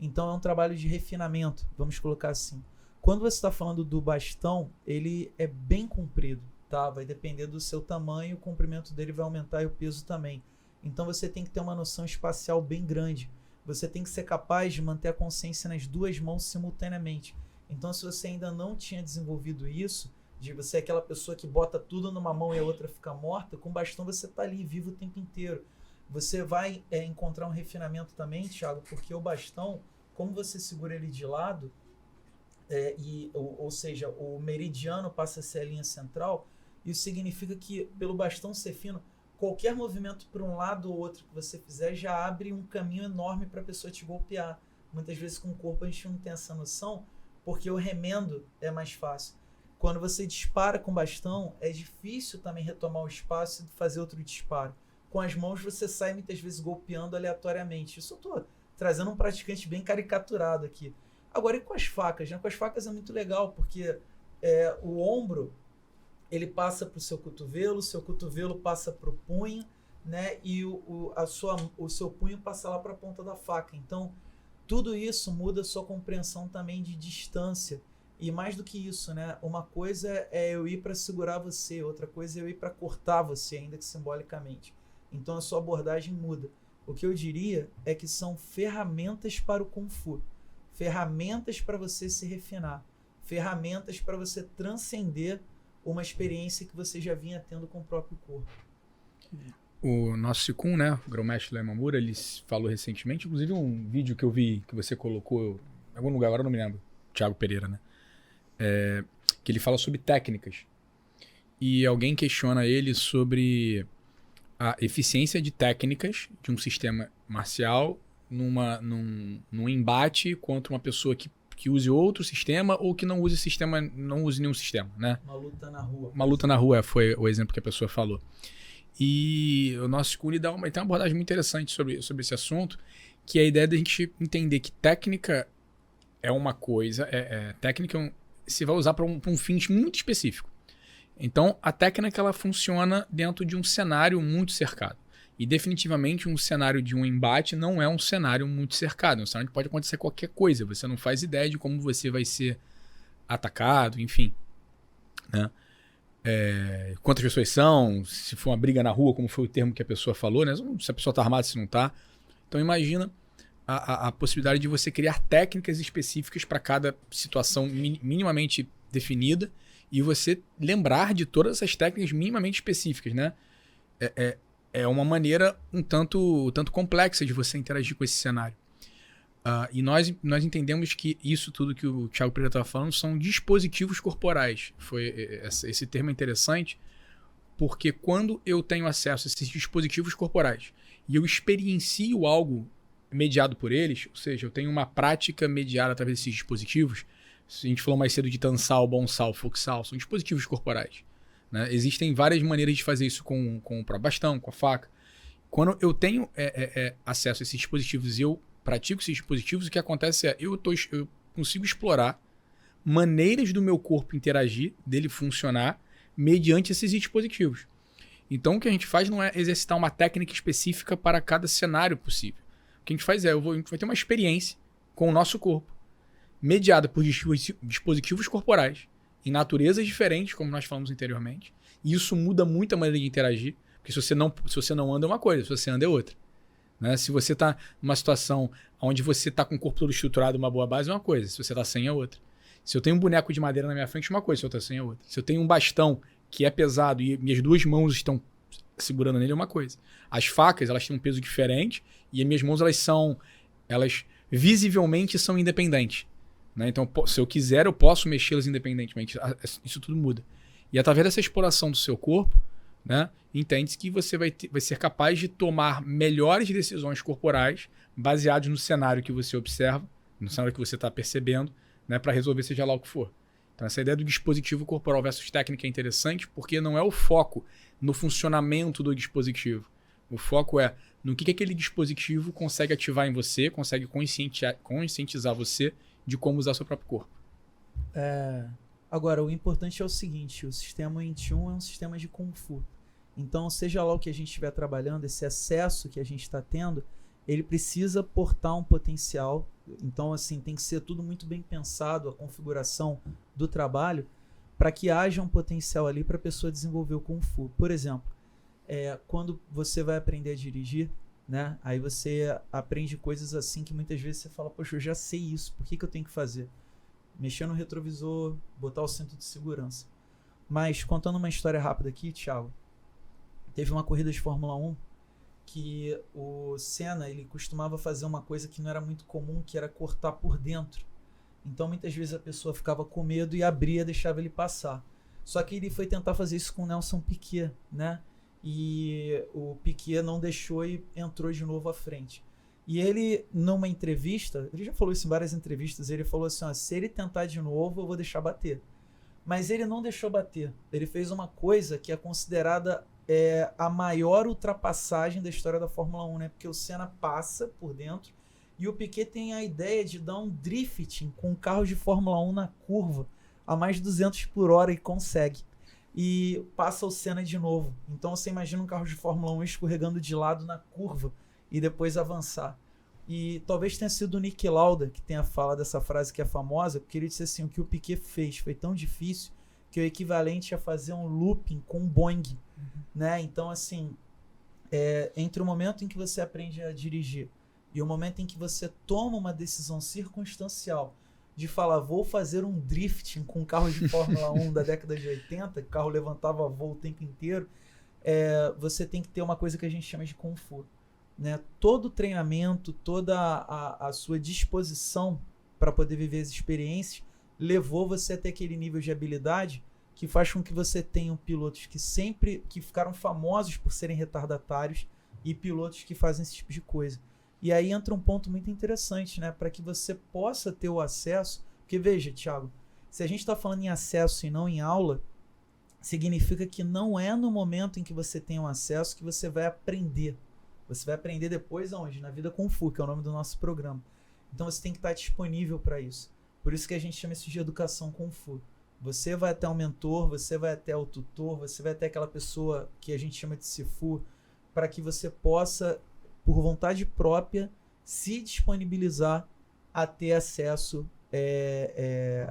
Então é um trabalho de refinamento, vamos colocar assim. Quando você está falando do bastão, ele é bem comprido, tá? Vai depender do seu tamanho, o comprimento dele vai aumentar e o peso também. Então você tem que ter uma noção espacial bem grande. Você tem que ser capaz de manter a consciência nas duas mãos simultaneamente. Então se você ainda não tinha desenvolvido isso, de você é aquela pessoa que bota tudo numa mão e a outra fica morta, com o bastão você está ali vivo o tempo inteiro. Você vai encontrar um refinamento também, Thiago, porque o bastão, como você segura ele de lado, ou seja, o meridiano passa a ser a linha central, isso significa que pelo bastão ser fino, qualquer movimento para um lado ou outro que você fizer já abre um caminho enorme para a pessoa te golpear. Muitas vezes com o corpo a gente não tem essa noção, porque o remendo é mais fácil. Quando você dispara com bastão, é difícil também retomar o espaço e fazer outro disparo. Com as mãos você sai muitas vezes golpeando aleatoriamente. Isso eu estou trazendo um praticante bem caricaturado aqui. Agora, e com as facas? Né? Com as facas é muito legal, porque o ombro ele passa para o seu cotovelo passa para o punho, né? E o seu punho passa lá para a ponta da faca. Então, tudo isso muda a sua compreensão também de distância. E mais do que isso, né? Uma coisa é eu ir para segurar você, outra coisa é eu ir para cortar você, ainda que simbolicamente. Então a sua abordagem muda. O que eu diria é que são ferramentas para o Kung Fu. Ferramentas para você se refinar. Ferramentas para você transcender uma experiência que você já vinha tendo com o próprio corpo. O nosso Sikun, né, o grão-mestre Léo Imamura, ele falou recentemente, inclusive um vídeo que eu vi, que você colocou em algum lugar, agora eu não me lembro, Thiago Pereira, né, que ele fala sobre técnicas. E alguém questiona ele sobre a eficiência de técnicas de um sistema marcial num embate contra uma pessoa que use outro sistema ou que não use nenhum sistema, né? Uma luta na rua. Uma luta na rua foi o exemplo que a pessoa falou. E o nosso Sikun tem uma abordagem muito interessante sobre esse assunto, que é a ideia de a gente entender que técnica é uma coisa, técnica você vai usar para um fim muito específico. Então, a técnica ela funciona dentro de um cenário muito cercado. E definitivamente um cenário de um embate não é um cenário muito cercado. É um cenário que pode acontecer qualquer coisa. Você não faz ideia de como você vai ser atacado, enfim. Né? Quantas pessoas são, se for uma briga na rua, como foi o termo que a pessoa falou, né? Se a pessoa está armada, se não está. Então imagina a possibilidade de você criar técnicas específicas para cada situação minimamente definida e você lembrar de todas essas técnicas minimamente específicas, né? É uma maneira um tanto complexa de você interagir com esse cenário. E nós entendemos que isso tudo que o Thiago Pereira estava falando são dispositivos corporais. Esse termo é interessante porque quando eu tenho acesso a esses dispositivos corporais e eu experiencio algo mediado por eles, ou seja, eu tenho uma prática mediada através desses dispositivos, a gente falou mais cedo de Tansal, Bonsal, Foxal, são dispositivos corporais. Né? Existem várias maneiras de fazer isso com o próprio bastão, com a faca. Quando eu tenho acesso a esses dispositivos e eu pratico esses dispositivos, o que acontece é eu consigo explorar maneiras do meu corpo interagir, dele funcionar, mediante esses dispositivos. Então o que a gente faz não é exercitar uma técnica específica para cada cenário possível. O que a gente faz a gente vai ter uma experiência com o nosso corpo, mediada por dispositivos corporais, em naturezas diferentes, como nós falamos anteriormente. E isso muda muito a maneira de interagir, porque se você não anda é uma coisa, se você anda é outra. Né? Se você está numa situação onde você está com o corpo todo estruturado, uma boa base, é uma coisa. Se você está sem, é outra. Se eu tenho um boneco de madeira na minha frente, é uma coisa. Se eu estou sem, é outra. Se eu tenho um bastão que é pesado e minhas duas mãos estão segurando nele, é uma coisa. As facas, elas têm um peso diferente e as minhas mãos, elas visivelmente são independentes. Né? Então, se eu quiser, eu posso mexê-las independentemente. Isso tudo muda. E através dessa exploração do seu corpo, né, entende-se que você vai ser capaz de tomar melhores decisões corporais baseadas no cenário que você observa, no cenário que você está percebendo, né, para resolver seja lá o que for. Então essa ideia do dispositivo corporal versus técnica é interessante porque não é o foco no funcionamento do dispositivo. O foco é no que aquele dispositivo consegue ativar em você, consegue conscientizar você de como usar seu próprio corpo. Agora, o importante é o seguinte, o sistema Wing Chun é um sistema de Kung Fu. Então, seja lá o que a gente estiver trabalhando, esse acesso que a gente está tendo, ele precisa portar um potencial. Então, assim, tem que ser tudo muito bem pensado, a configuração do trabalho, para que haja um potencial ali para a pessoa desenvolver o Kung Fu. Por exemplo, quando você vai aprender a dirigir, né, aí você aprende coisas assim que muitas vezes você fala, poxa, eu já sei isso, por que eu tenho que fazer? Mexer no retrovisor, botar o cinto de segurança. Mas, contando uma história rápida aqui, Thiago, teve uma corrida de Fórmula 1 que o Senna, ele costumava fazer uma coisa que não era muito comum, que era cortar por dentro. Então, muitas vezes a pessoa ficava com medo e abria, deixava ele passar. Só que ele foi tentar fazer isso com o Nelson Piquet, né? E o Piquet não deixou e entrou de novo à frente. E ele, numa entrevista, ele já falou isso em várias entrevistas, ele falou assim, ó, se ele tentar de novo, eu vou deixar bater. Mas ele não deixou bater. Ele fez uma coisa que é considerada a maior ultrapassagem da história da Fórmula 1, né? Porque o Senna passa por dentro e o Piquet tem a ideia de dar um drifting com um carro de Fórmula 1 na curva a mais de 200 por hora e consegue. E passa o Senna de novo. Então você imagina um carro de Fórmula 1 escorregando de lado na curva e depois avançar. E talvez tenha sido o Niki Lauda que tenha falado dessa frase que é famosa, porque ele disse assim, o que o Piquet fez foi tão difícil que o equivalente a fazer um looping com um Boeing, né? Então, assim, entre o momento em que você aprende a dirigir e o momento em que você toma uma decisão circunstancial de falar, vou fazer um drifting com carros de Fórmula 1 da década de 80, que o carro levantava voo o tempo inteiro, você tem que ter uma coisa que a gente chama de Kung Fu. Né? Todo o treinamento, toda a sua disposição para poder viver as experiências levou você até aquele nível de habilidade que faz com que você tenha pilotos que ficaram famosos por serem retardatários e pilotos que fazem esse tipo de coisa. E aí entra um ponto muito interessante, né? Para que você possa ter o acesso. Porque veja, Thiago, se a gente está falando em acesso e não em aula, significa que não é no momento em que você tem um acesso que você vai aprender. Você vai aprender depois aonde? Na Vida Kung Fu, que é o nome do nosso programa. Então você tem que estar disponível para isso. Por isso que a gente chama isso de educação Kung Fu. Você vai até um mentor, você vai até o tutor, você vai até aquela pessoa que a gente chama de Sifu, para que você possa, por vontade própria, se disponibilizar a ter acesso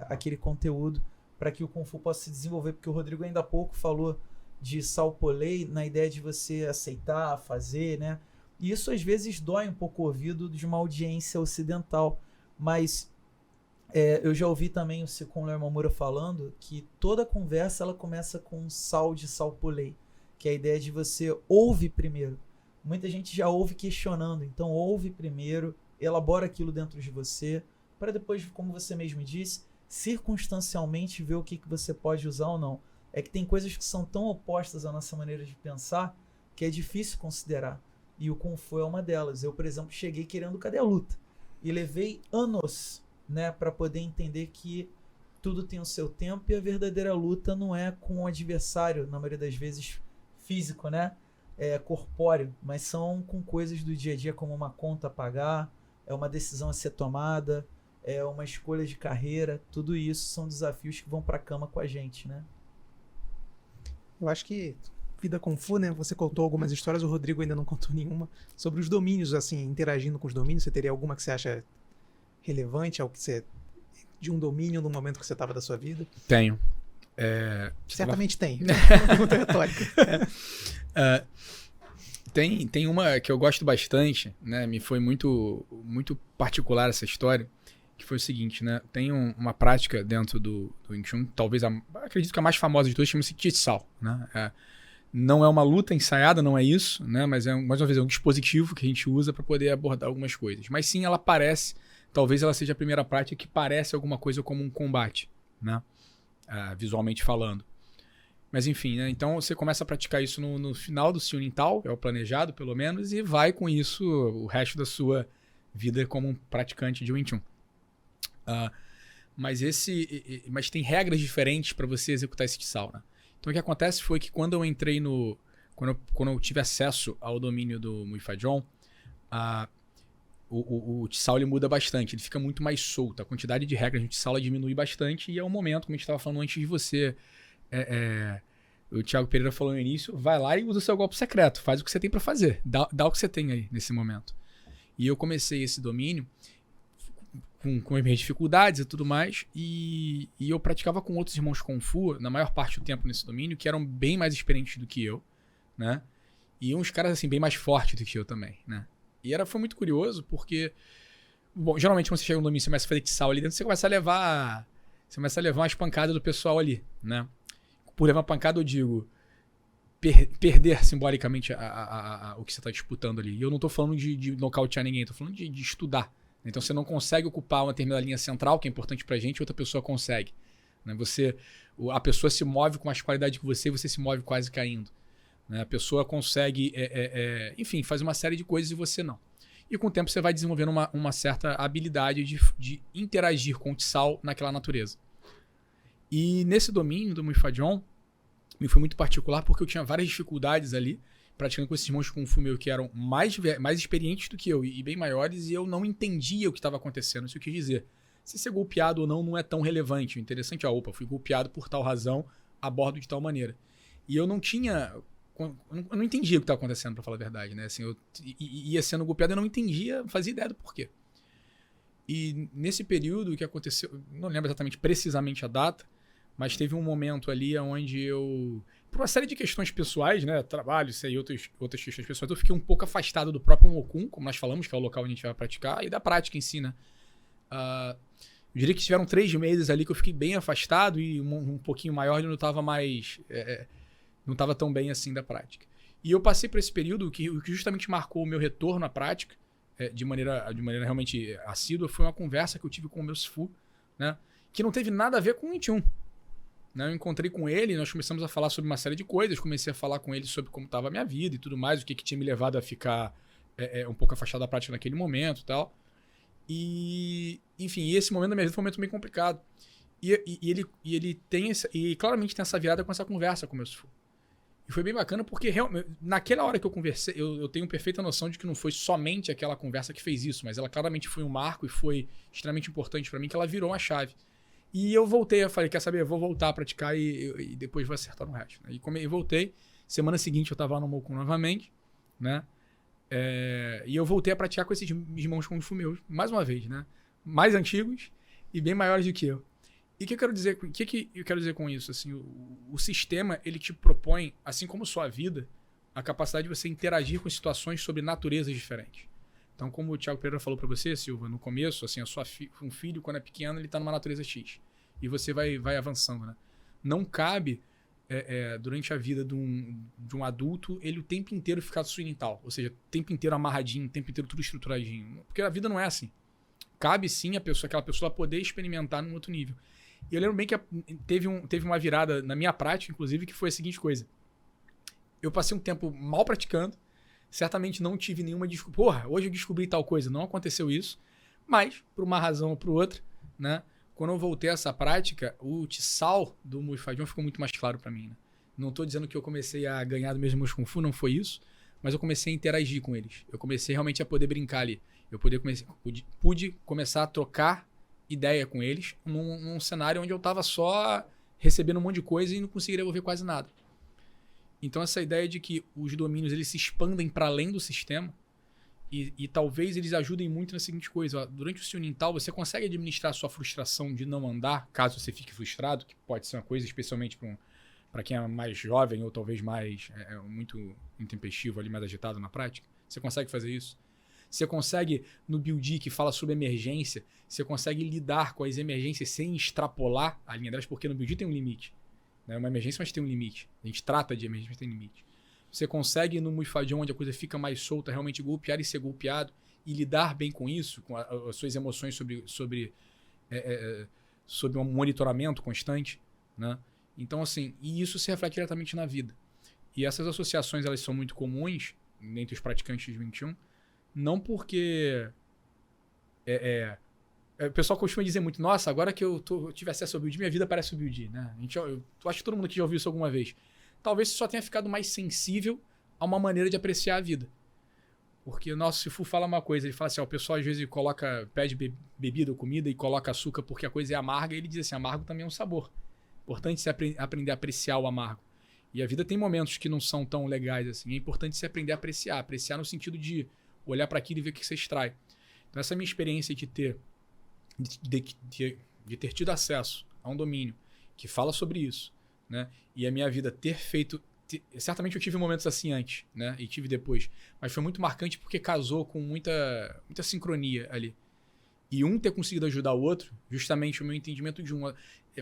àquele conteúdo para que o Kung Fu possa se desenvolver. Porque o Rodrigo ainda há pouco falou de Salpolei na ideia de você aceitar, fazer, né? E isso às vezes dói um pouco o ouvido de uma audiência ocidental, mas eu já ouvi também o Sikun Lermamura falando que toda conversa ela começa com um sal de Salpolei, que é a ideia de você ouve primeiro. Muita gente já ouve questionando, então ouve primeiro, elabora aquilo dentro de você, para depois, como você mesmo disse, circunstancialmente ver o que você pode usar ou não. É que tem coisas que são tão opostas à nossa maneira de pensar que é difícil considerar. E o Kung Fu é uma delas. Eu, por exemplo, cheguei querendo cadê a luta? E levei anos, né, para poder entender que tudo tem o seu tempo e a verdadeira luta não é com o adversário, na maioria das vezes físico, né? Corpóreo, mas são com coisas do dia a dia como uma conta a pagar, é uma decisão a ser tomada, é uma escolha de carreira, tudo isso são desafios que vão para a cama com a gente, né? Eu acho que Vida Kung Fu, né? Você contou algumas histórias, o Rodrigo ainda não contou nenhuma, sobre os domínios, assim, interagindo com os domínios. Você teria alguma que você acha relevante ao que você... de um domínio no momento que você estava da sua vida? Tenho. Certamente tem. Pergunta retórica. Tem uma que eu gosto bastante, né? Me foi muito, muito particular essa história, que foi o seguinte, né? Tem uma prática dentro do Wing Chun, talvez acredito que a mais famosa de todas, chama-se Jitsao, né? Não é uma luta ensaiada, não é isso, né? Mas mais uma vez, é um dispositivo que a gente usa para poder abordar algumas coisas. Mas sim, ela parece, talvez ela seja a primeira prática que parece alguma coisa como um combate, né? Visualmente falando. Mas enfim, né? Então você começa a praticar isso no final do Siunin Tao, é o planejado pelo menos, e vai com isso o resto da sua vida como um praticante de Wing Chun. Mas tem regras diferentes para você executar esse Jitsao, né? Então o que acontece foi que quando eu entrei quando eu tive acesso ao domínio do Muay Thai Jong, o Jitsao ele muda bastante, ele fica muito mais solto, a quantidade de regras no Jitsao diminui bastante e é um momento, como a gente estava falando antes de você, o Thiago Pereira falou no início, vai lá e usa o seu golpe secreto, faz o que você tem para fazer, dá o que você tem aí nesse momento. E eu comecei esse domínio com as minhas dificuldades e tudo mais, e eu praticava com outros irmãos Kung Fu, na maior parte do tempo nesse domínio, que eram bem mais experientes do que eu, né? E uns caras, assim, bem mais fortes do que eu também, né? E foi muito curioso, porque, bom, geralmente quando você chega no domínio, você começa a fazer Jitsao ali dentro, você começa a levar umas pancadas do pessoal ali, né? Por levar uma pancada, eu digo, perder simbolicamente o que você está disputando ali. E eu não estou falando de nocautear ninguém, estou falando de estudar. Então você não consegue ocupar uma determinada linha central, que é importante pra gente, e outra pessoa consegue. Né? A pessoa se move com mais qualidade que você e você se move quase caindo. Né? A pessoa consegue, enfim, faz uma série de coisas e você não. E com o tempo você vai desenvolvendo uma certa habilidade de interagir com o Jitsao naquela natureza. E nesse domínio do Muay Thai Jong, me foi muito particular porque eu tinha várias dificuldades ali, praticando com esses irmãos Kung Fu meu que eram mais experientes do que eu e bem maiores, e eu não entendia o que estava acontecendo. Isso eu quis dizer. Se ser golpeado ou não é tão relevante. O interessante é, fui golpeado por tal razão, abordo de tal maneira. E eu não entendia o que estava acontecendo, para falar a verdade, né? Assim, eu ia sendo golpeado e eu não entendia, não fazia ideia do porquê. E nesse período, o que aconteceu, não lembro exatamente precisamente a data, mas teve um momento ali onde por uma série de questões pessoais, né? Trabalho, isso aí, outras questões pessoais, eu fiquei um pouco afastado do próprio Mokun, como nós falamos, que é o local onde a gente vai praticar, e da prática em si, né? Eu diria que tiveram 3 meses ali que eu fiquei bem afastado e um pouquinho maior eu não estava mais... não estava tão bem assim da prática. E eu passei por esse período que justamente marcou o meu retorno à prática, de maneira realmente assídua, foi uma conversa que eu tive com o meu Sifu, né? Que não teve nada a ver com o 21. Né? Eu encontrei com ele, nós começamos a falar sobre uma série de coisas, comecei a falar com ele sobre como estava a minha vida e tudo mais, o que tinha me levado a ficar um pouco afastado da prática naquele momento e tal. E, enfim, esse momento da minha vida foi um momento meio complicado. E ele tem claramente tem essa virada com essa conversa com o meu Sifu. E foi bem bacana porque naquela hora que eu conversei, eu tenho perfeita noção de que não foi somente aquela conversa que fez isso, mas ela claramente foi um marco e foi extremamente importante para mim, que ela virou uma chave. E eu voltei, eu falei, quer saber, eu vou voltar a praticar e depois vou acertar no resto. Né? E eu voltei, semana seguinte eu estava lá no Mokun novamente, né? E eu voltei a praticar com esses irmãos Kung Fu meus, mais uma vez, né? Mais antigos e bem maiores do que eu. E o que eu quero dizer com isso? Assim, o sistema, ele te propõe, assim como sua vida, a capacidade de você interagir com situações sobre naturezas diferentes. Então, como o Thiago Pereira falou para você, Silva, no começo, assim, um filho, quando é pequeno, ele está numa natureza X. E você vai avançando, né? Não cabe, durante a vida de um adulto, ele o tempo inteiro ficar suinital. Ou seja, o tempo inteiro amarradinho, o tempo inteiro tudo estruturadinho. Porque a vida não é assim. Cabe sim aquela pessoa poder experimentar num outro nível. E eu lembro bem que teve uma virada na minha prática, inclusive, que foi a seguinte coisa. Eu passei um tempo mal praticando, certamente não tive nenhuma desculpa. Porra, hoje eu descobri tal coisa. Não aconteceu isso. Mas, por uma razão ou por outra, né? Quando eu voltei a essa prática, o Tsal do Mufajão ficou muito mais claro para mim. Né? Não estou dizendo que eu comecei a ganhar do mesmo Kung Fu, não foi isso. Mas eu comecei a interagir com eles. Eu comecei realmente a poder brincar ali. Eu pude começar a trocar ideia com eles num cenário onde eu estava só recebendo um monte de coisa e não conseguia devolver quase nada. Então essa ideia de que os domínios eles se expandem para além do sistema e talvez eles ajudem muito na seguinte coisa. Ó, durante o Sunintal você consegue administrar a sua frustração de não andar, caso você fique frustrado, que pode ser uma coisa especialmente para quem é mais jovem ou talvez mais muito intempestivo, ali, mais agitado na prática. Você consegue fazer isso? Você consegue, no Build, que fala sobre emergência, você consegue lidar com as emergências sem extrapolar a linha delas, porque no Build tem um limite. Não é uma emergência, mas tem um limite. A gente trata de emergência, mas tem limite. Você consegue, no Mufajão, onde a coisa fica mais solta, realmente golpear e ser golpeado, e lidar bem com isso, com as suas emoções sobre um monitoramento constante, né? Então, assim, e isso se reflete diretamente na vida. E essas associações, elas são muito comuns entre os praticantes de 21, não porque... o pessoal costuma dizer muito, nossa, agora que eu tive acesso ao Build, minha vida parece o Build, né? Eu acho que todo mundo aqui já ouviu isso alguma vez. Talvez você só tenha ficado mais sensível a uma maneira de apreciar a vida. Porque o nosso Sifu fala uma coisa, ele fala assim, ó, o pessoal às vezes pede bebida ou comida e coloca açúcar porque a coisa é amarga, e ele diz assim, amargo também é um sabor. Importante você aprender a apreciar o amargo. E a vida tem momentos que não são tão legais assim, é importante você aprender a apreciar no sentido de olhar para aquilo e ver o que você extrai. Então essa minha experiência de ter tido acesso a um domínio que fala sobre isso, né? E a minha vida ter feito... certamente eu tive momentos assim antes, né? E tive depois. Mas foi muito marcante porque casou com muita sincronia ali. E um ter conseguido ajudar o outro, justamente o meu entendimento de um...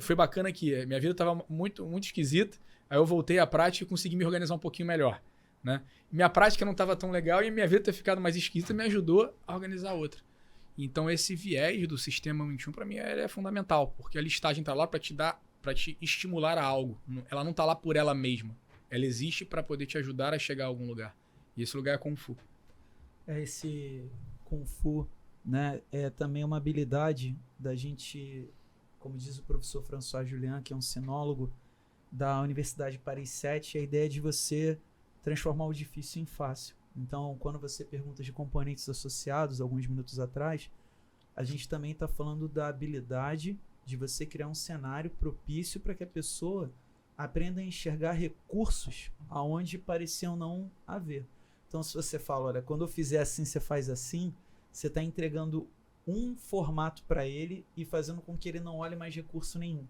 Foi bacana que minha vida estava muito, muito esquisita. Aí eu voltei à prática e consegui me organizar um pouquinho melhor, né? Minha prática não estava tão legal e minha vida ter ficado mais esquisita me ajudou a organizar a outra. Então esse viés do sistema 21 para mim é fundamental, porque a listagem está lá para te estimular a algo. Ela não está lá por ela mesma. Ela existe para poder te ajudar a chegar a algum lugar. E esse lugar é Kung Fu. Esse Kung Fu, né, é também uma habilidade da gente, como diz o professor François Julian, que é um sinólogo da Universidade Paris 7, a ideia de você transformar o difícil em fácil. Então, quando você pergunta de componentes associados, alguns minutos atrás, a gente também está falando da habilidade de você criar um cenário propício para que a pessoa aprenda a enxergar recursos aonde pareciam não haver. Então, se você fala, olha, quando eu fizer assim, você faz assim, você está entregando um formato para ele e fazendo com que ele não olhe mais recurso nenhum.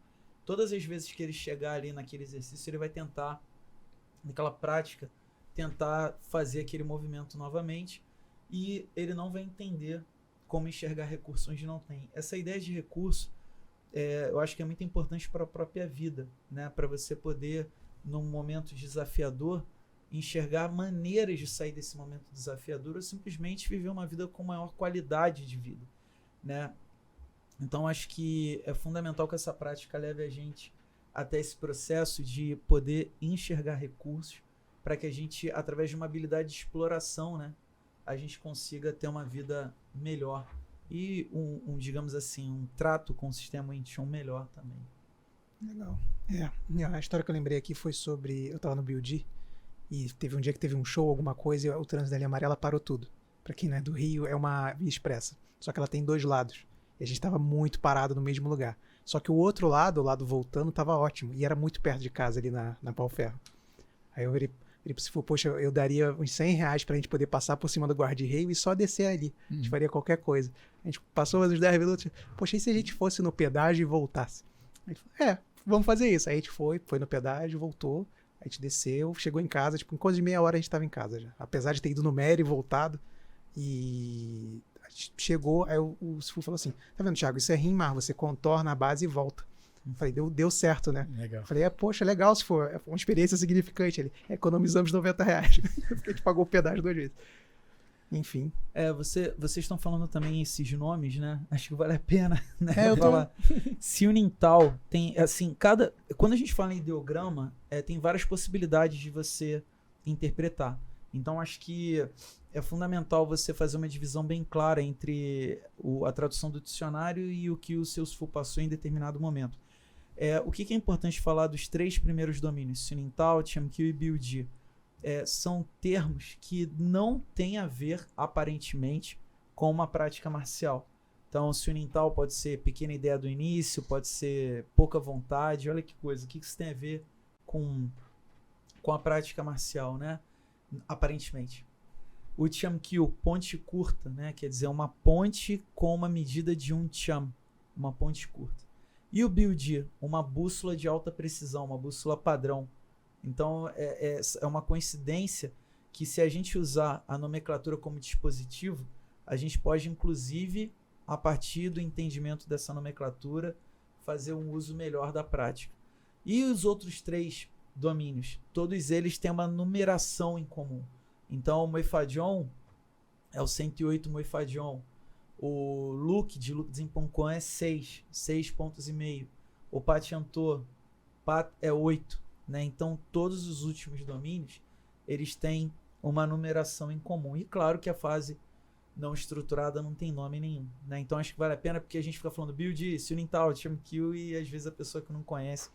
Todas as vezes que ele chegar ali naquele exercício, ele vai tentar naquela prática, tentar fazer aquele movimento novamente, e ele não vai entender como enxergar recurso onde não tem. Essa ideia de recurso, eu acho que é muito importante para a própria vida, né? Para você poder, num momento desafiador, enxergar maneiras de sair desse momento desafiador ou simplesmente viver uma vida com maior qualidade de vida, né? Então, acho que é fundamental que essa prática leve a gente até esse processo de poder enxergar recursos para que a gente, através de uma habilidade de exploração, né, a gente consiga ter uma vida melhor e digamos assim, um trato com o sistema Wing melhor também. Legal. A história que eu lembrei aqui foi sobre... Eu tava no BioD e teve um dia que teve um show, alguma coisa, e o trânsito da linha amarela parou tudo. Pra quem não é do Rio, é uma via expressa. Só que ela tem 2 lados. E a gente tava muito parado no mesmo lugar. Só que o outro lado, o lado voltando, tava ótimo. E era muito perto de casa ali na Pau Ferro. Aí eu virei se for, poxa, eu daria uns R$100 pra gente poder passar por cima do guarda-reio e só descer ali. A gente faria qualquer coisa. A gente passou uns 10 minutos. Poxa, e se a gente fosse no pedágio e voltasse? Aí ele falou, vamos fazer isso. Aí a gente foi no pedágio, voltou. A gente desceu, chegou em casa. Tipo, em coisa de meia hora a gente tava em casa já. Apesar de ter ido no Mary e voltado. E a gente chegou, aí o Sifu falou assim, tá vendo, Thiago, isso é rimar, você contorna a base e volta. Eu falei, deu certo, né? Legal. Eu falei, poxa, legal se for. É uma experiência significante. Ele, economizamos R$90. Porque a gente pagou o pedágio 2 vezes. Enfim. Vocês estão falando também esses nomes, né? Acho que vale a pena, né? Eu tô... falar. Siunintal tem, assim, quando a gente fala em ideograma, tem várias possibilidades de você interpretar. Então, acho que é fundamental você fazer uma divisão bem clara entre a tradução do dicionário e o que o seu Sifu passou em determinado momento. O que é importante falar dos 3 primeiros domínios, Siunintal, Chamkyu e BioD? São termos que não têm a ver, aparentemente, com uma prática marcial. Então, Siunintal pode ser pequena ideia do início, pode ser pouca vontade. Olha que coisa, o que isso tem a ver com a prática marcial, né? Aparentemente. O Chamkyu, ponte curta, né? Quer dizer, uma ponte com uma medida de 1 cham, uma ponte curta. E o BioD, uma bússola de alta precisão, uma bússola padrão. Então, é uma coincidência que, se a gente usar a nomenclatura como dispositivo, a gente pode, inclusive, a partir do entendimento dessa nomenclatura, fazer um uso melhor da prática. E os outros 3 domínios, todos eles têm uma numeração em comum. Então, o Moifadion é o 108 Moifadion. O Luke de Luke Zinponkwan é 6 pontos e meio. O Patiantô é 8. Né? Então, todos os últimos domínios, eles têm uma numeração em comum. E claro que a fase não estruturada não tem nome nenhum. Né? Então, acho que vale a pena, porque a gente fica falando BioD, Siunintal, Chamkyu, e às vezes a pessoa que não conhece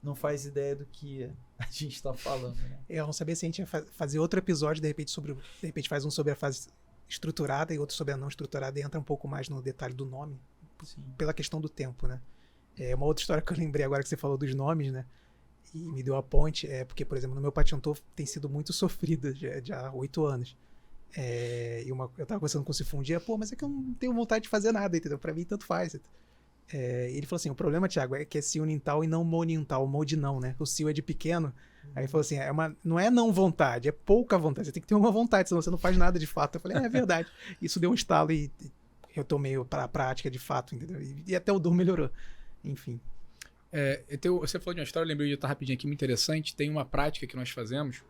não faz ideia do que a gente está falando. Né? Eu não sabia se a gente ia fazer outro episódio, de repente faz um sobre a fase estruturada e outro sobre a não estruturada, e entra um pouco mais no detalhe do nome, Sim. pela questão do tempo, né? Uma outra história que eu lembrei agora que você falou dos nomes, né? E me deu a ponte, porque, por exemplo, no meu Patiantô tem sido muito sofrida já há 8 anos. Eu tava conversando com o Sifu um dia, mas é que eu não tenho vontade de fazer nada, entendeu? Pra mim, tanto faz. Ele falou assim, o problema, Thiago, é que é Siunintal e não Monintal, o Mod não, né? O Sil é de pequeno. Aí ele falou assim, não é não vontade, é pouca vontade. Você tem que ter uma vontade, senão você não faz nada de fato. Eu falei, é verdade. Isso deu um estalo e eu tomei pra prática de fato, entendeu? E até o dor melhorou. Enfim. Você falou de uma história, eu lembrei de outra rapidinho aqui, muito interessante. Tem uma prática que nós fazemos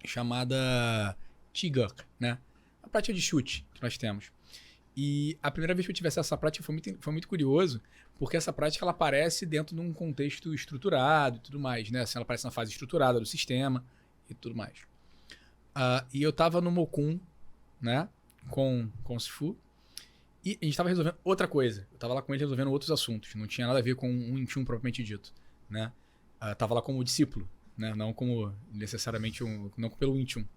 chamada Tigak, né? A prática de chute que nós temos. E a primeira vez que eu tive acesso a essa prática foi muito curioso, porque essa prática ela aparece dentro de um contexto estruturado e tudo mais, né? Assim, ela aparece na fase estruturada do sistema e tudo mais. E eu tava no Mokun, né? Com o Sifu. E a gente estava resolvendo outra coisa. Eu estava lá com ele resolvendo outros assuntos. Não tinha nada a ver com um Wing propriamente dito, né? Tava lá como discípulo, né? Não como necessariamente não pelo Wing.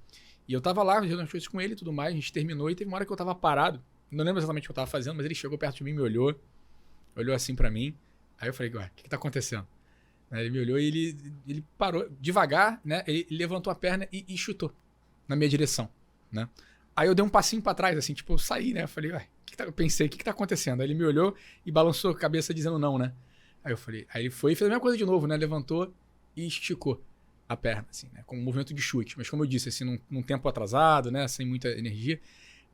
E eu estava lá resolvendo as coisas com ele e tudo mais. A gente terminou e teve uma hora que eu estava parado. Não lembro exatamente o que eu estava fazendo, mas ele chegou perto de mim, me olhou assim para mim. Aí eu falei, ué, o que tá acontecendo? Ele me olhou e ele parou devagar, né? Ele levantou a perna e chutou na minha direção, né? Aí eu dei um passinho para trás, assim, tipo, eu saí, né? Eu falei, ué, eu pensei, o que tá acontecendo? Aí ele me olhou e balançou a cabeça dizendo não, né? Aí eu falei, aí ele foi e fez a mesma coisa de novo, né? Levantou e esticou a perna, assim, né? Com um movimento de chute. Mas como eu disse, assim, num tempo atrasado, né? Sem muita energia.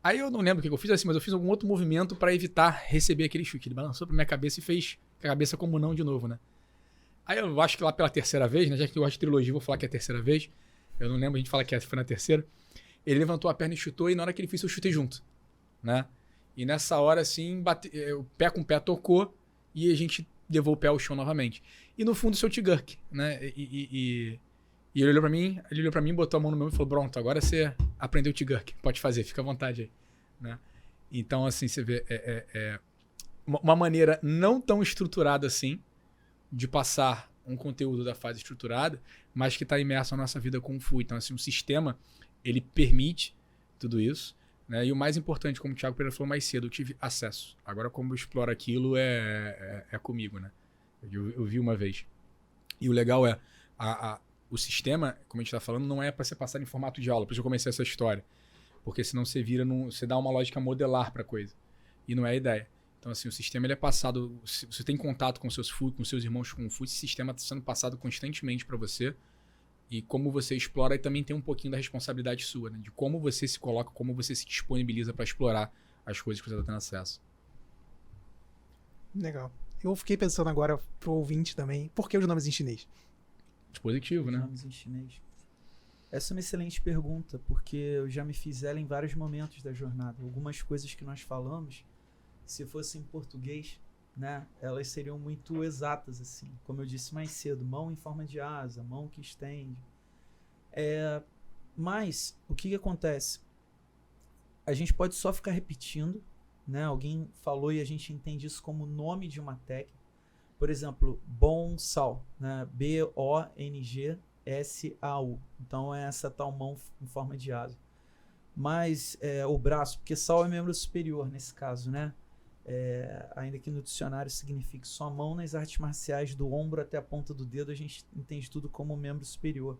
Aí eu não lembro o que eu fiz assim, mas eu fiz algum outro movimento para evitar receber aquele chute. Ele balançou pra minha cabeça e fez a cabeça como não de novo, né? Aí eu acho que lá pela terceira vez, né? Já que eu gosto de trilogia, vou falar que é a terceira vez. Eu não lembro, a gente fala que foi na terceira. Ele levantou a perna e chutou, e na hora que ele fez, eu chutei junto, né? E nessa hora, assim, o pé com o pé tocou e a gente levou o pé ao chão novamente. E no fundo, o seu T-Gurk, né? E ele olhou pra mim, botou a mão no meu e falou, pronto, agora você aprendeu o T-Gurk, pode fazer, fica à vontade aí, né? Então, assim, você vê, uma maneira não tão estruturada assim de passar um conteúdo da fase estruturada, mas que está imerso na nossa vida Kung Fu. Então, assim, o sistema, ele permite tudo isso, né? E o mais importante, como o Thiago Pereira falou mais cedo, eu tive acesso. Agora, como eu exploro aquilo, é comigo, né? Eu vi uma vez. E o legal é, o sistema, como a gente está falando, não é para ser passado em formato de aula, por isso eu comecei essa história. Porque senão você você dá uma lógica modelar para a coisa. E não é a ideia. Então, assim, o sistema ele é passado. Se você tem contato com seus irmãos Kung Fu, esse sistema está sendo passado constantemente para você. E como você explora, e também tem um pouquinho da responsabilidade sua, né? De como você se coloca, como você se disponibiliza para explorar as coisas que você está tendo acesso. Legal. Eu fiquei pensando agora pro ouvinte também, por que os nomes em chinês? Dispositivo, né? Os nomes em chinês. Essa é uma excelente pergunta, porque eu já me fiz ela em vários momentos da jornada. Algumas coisas que nós falamos, se fosse em português, né, elas seriam muito exatas, assim. Como eu disse mais cedo, mão em forma de asa, mão que estende. Mas, o que acontece? A gente pode só ficar repetindo, né? Alguém falou e a gente entende isso como nome de uma técnica. Por exemplo, Bong-Sao, né? B-O-N-G-S-A-U. Então, é essa tal mão em forma de asa. Mas, o braço, porque Sao é membro superior nesse caso, né? Ainda que no dicionário signifique só mão, nas artes marciais, do ombro até a ponta do dedo, a gente entende tudo como membro superior.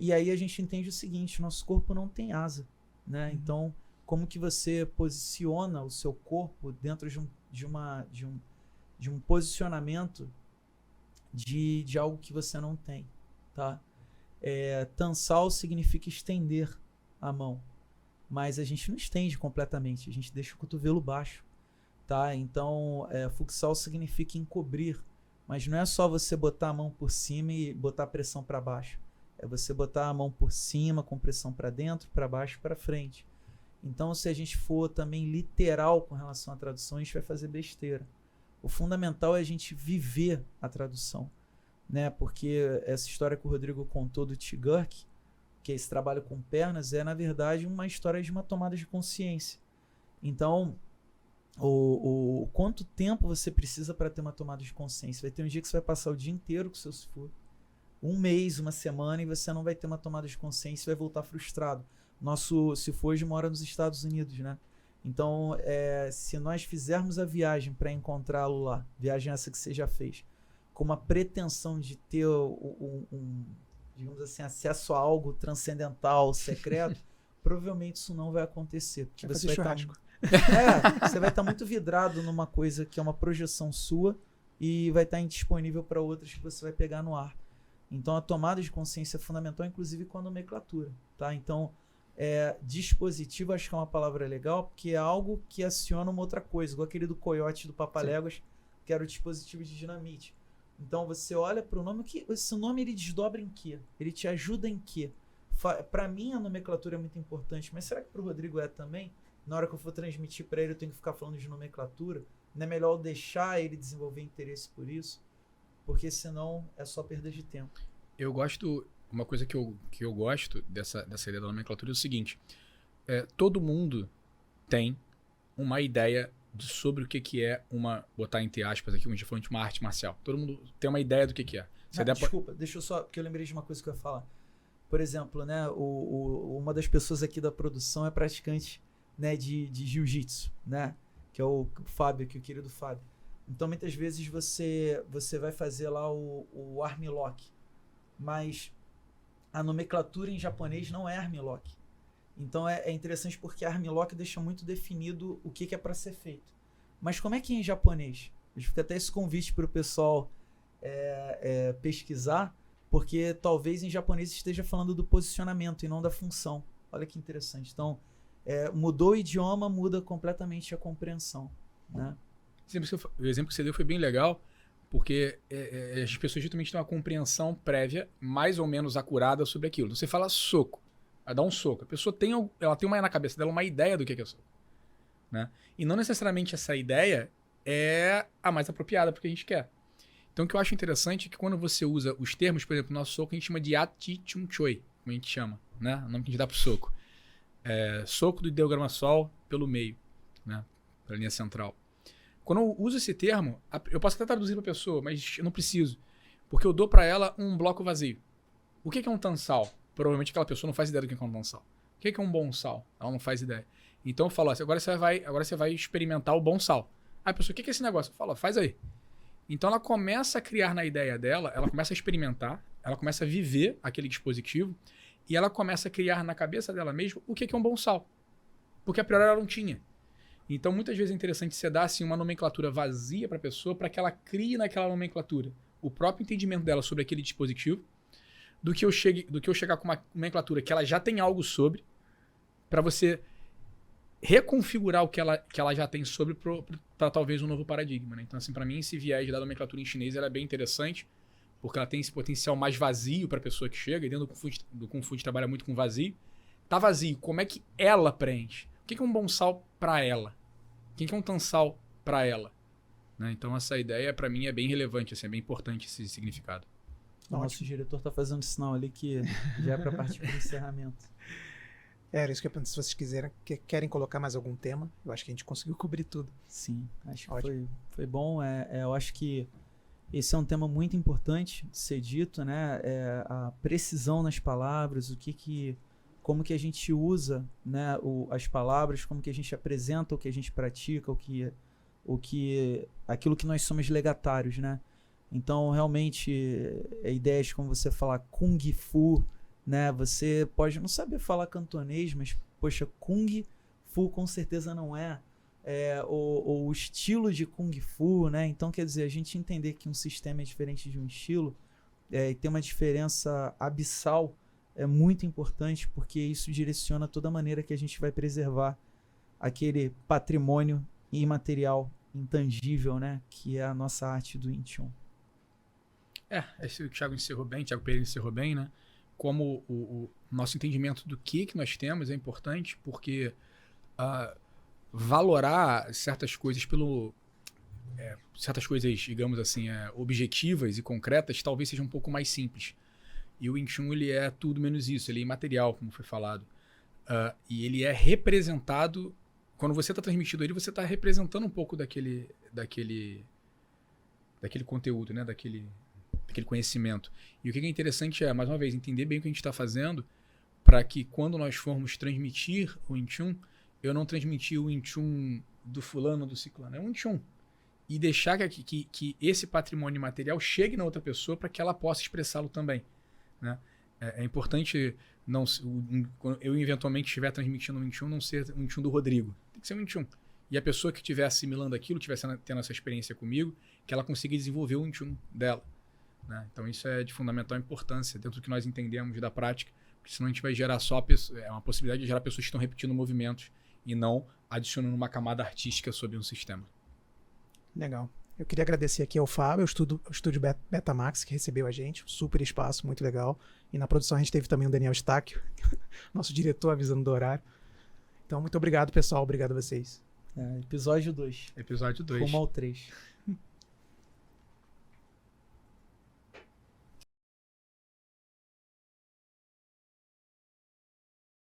E aí a gente entende o seguinte, nosso corpo não tem asa, né? Então, como que você posiciona o seu corpo dentro de um posicionamento de algo que você não tem, tá? Tansal significa estender a mão, mas a gente não estende completamente, a gente deixa o cotovelo baixo, tá? Então, futsal significa encobrir, mas não é só você botar a mão por cima e botar pressão para baixo, é você botar a mão por cima com pressão para dentro, para baixo, para frente. Então, se a gente for também literal com relação à tradução, a gente vai fazer besteira. O fundamental é a gente viver a tradução, né? Porque essa história que o Rodrigo contou do T-Gurk, que é esse trabalho com pernas, na verdade uma história de uma tomada de consciência. Então, o quanto tempo você precisa para ter uma tomada de consciência? Vai ter um dia que você vai passar o dia inteiro com o seu Sifu, um mês, uma semana, e você não vai ter uma tomada de consciência e vai voltar frustrado. Nosso Sifu hoje mora nos Estados Unidos, né? Então, se nós fizermos a viagem para encontrá-lo lá, viagem essa que você já fez, com uma pretensão de ter digamos assim, acesso a algo transcendental, secreto, provavelmente isso não vai acontecer. Porque você vai você vai estar muito vidrado numa coisa que é uma projeção sua e vai estar indisponível para outras que você vai pegar no ar. Então, a tomada de consciência é fundamental, inclusive com a nomenclatura, tá? Então, dispositivo, acho que é uma palavra legal, porque é algo que aciona uma outra coisa, igual aquele do coiote do Papaléguas, que era o dispositivo de dinamite. Então, você olha para o nome, esse nome ele desdobra em quê? Ele te ajuda em quê? Para mim, a nomenclatura é muito importante, mas será que para o Rodrigo também? Na hora que eu for transmitir para ele, eu tenho que ficar falando de nomenclatura? Não é melhor eu deixar ele desenvolver interesse por isso? Porque senão é só perda de tempo. Eu gosto... Uma coisa que eu gosto dessa ideia da nomenclatura é o seguinte. Todo mundo tem uma ideia sobre o que é botar entre aspas aqui, como a gente falou, de uma arte marcial. Todo mundo tem uma ideia do que é. Desculpa, deixa eu só, porque eu lembrei de uma coisa que eu ia falar. Por exemplo, né, uma das pessoas aqui da produção é praticante, né, de jiu-jitsu, né, que é o Fábio, que é o querido Fábio. Então, muitas vezes você vai fazer lá o armlock, mas a nomenclatura em japonês não é armlock. Então é interessante porque a armlock deixa muito definido o que é para ser feito. Mas como é que é em japonês? Fica até esse convite para o pessoal pesquisar, porque talvez em japonês esteja falando do posicionamento e não da função. Olha que interessante. Então, mudou o idioma, muda completamente a compreensão, né? O exemplo que você deu foi bem legal, porque as pessoas justamente têm uma compreensão prévia, mais ou menos acurada sobre aquilo. Você fala soco, ela dá um soco. A pessoa tem na cabeça dela uma ideia do que é soco, né? E não necessariamente essa ideia é a mais apropriada para o que a gente quer. Então, o que eu acho interessante é que quando você usa os termos, por exemplo, no nosso soco, a gente chama de ati chun choi, como a gente chama, né? O nome que a gente dá pro soco. Soco do ideograma sol pelo meio, né? Pela linha central. Quando eu uso esse termo, eu posso até traduzir para a pessoa, mas eu não preciso, porque eu dou para ela um bloco vazio. O que é um tansal? Provavelmente aquela pessoa não faz ideia do que é um tansal. O que é um bonsal? Ela não faz ideia. Então eu falo assim, agora você vai experimentar o bonsal. Aí a pessoa, o que é esse negócio? Eu falo, faz aí. Então ela começa a criar na ideia dela, ela começa a experimentar, ela começa a viver aquele dispositivo e ela começa a criar na cabeça dela mesma o que é um bonsal. Porque a priori ela não tinha. Então muitas vezes é interessante você dar assim, uma nomenclatura vazia para a pessoa para que ela crie naquela nomenclatura o próprio entendimento dela sobre aquele dispositivo, do que eu chegar com uma nomenclatura que ela já tem algo sobre, para você reconfigurar o que ela já tem sobre para talvez um novo paradigma, né? Então, assim, para mim, esse viés da nomenclatura em chinês ela é bem interessante, porque ela tem esse potencial mais vazio para a pessoa que chega, e dentro do Kung Fu a gente trabalha muito com vazio. Tá vazio, como é que ela preenche? O que é um bonsal para ela? O que é um tansal para ela? Né? Então, essa ideia, para mim, é bem relevante, assim, é bem importante esse significado. O nosso diretor tá fazendo sinal ali que já é para partir para o encerramento. Era isso que eu pergunto, se vocês querem colocar mais algum tema, eu acho que a gente conseguiu cobrir tudo. Sim, acho que foi bom. Eu acho que esse é um tema muito importante de ser dito, né? A precisão nas palavras, como que a gente usa, né, as palavras, como que a gente apresenta o que a gente pratica, aquilo que nós somos legatários, né? Então, realmente, ideias como você falar Kung Fu, né? Você pode não saber falar cantonês, mas, poxa, Kung Fu com certeza não é, o estilo de Kung Fu, né? Então, quer dizer, a gente entender que um sistema é diferente de um estilo e tem uma diferença abissal é muito importante, porque isso direciona toda a maneira que a gente vai preservar aquele patrimônio imaterial, intangível, né? Que é a nossa arte do Wing Chun. Esse o Thiago Pereira encerrou bem, né? Como o nosso entendimento do que nós temos é importante, porque valorar certas coisas digamos assim, objetivas e concretas, talvez seja um pouco mais simples. E o Wing Chun, ele é tudo menos isso, ele é imaterial, como foi falado. E ele é representado, quando você está transmitindo ele, você está representando um pouco daquele conteúdo, né? Daquele conhecimento. E o que é interessante mais uma vez, entender bem o que a gente está fazendo, para que quando nós formos transmitir o Wing Chun, eu não transmitir o Wing Chun do fulano ou do ciclano, é o Wing Chun. E deixar que esse patrimônio material chegue na outra pessoa para que ela possa expressá-lo também, né? É importante, quando eu eventualmente estiver transmitindo o Wing Chun, não ser o Wing Chun do Rodrigo. Tem que ser o Wing Chun. E a pessoa que estiver assimilando aquilo, estiver tendo essa experiência comigo, que ela consiga desenvolver o Wing Chun dela, né? Então isso é de fundamental importância dentro do que nós entendemos da prática, porque senão a gente vai gerar uma possibilidade de gerar pessoas que estão repetindo movimentos e não adicionando uma camada artística sobre um sistema. Legal. Eu queria agradecer aqui ao Fábio, ao estúdio Betamax, que recebeu a gente, um super espaço, muito legal. E na produção a gente teve também o Daniel Stáquio, nosso diretor, avisando do horário. Então, muito obrigado, pessoal. Obrigado a vocês. Episódio 2. Episódio 2. Rumo ao 3.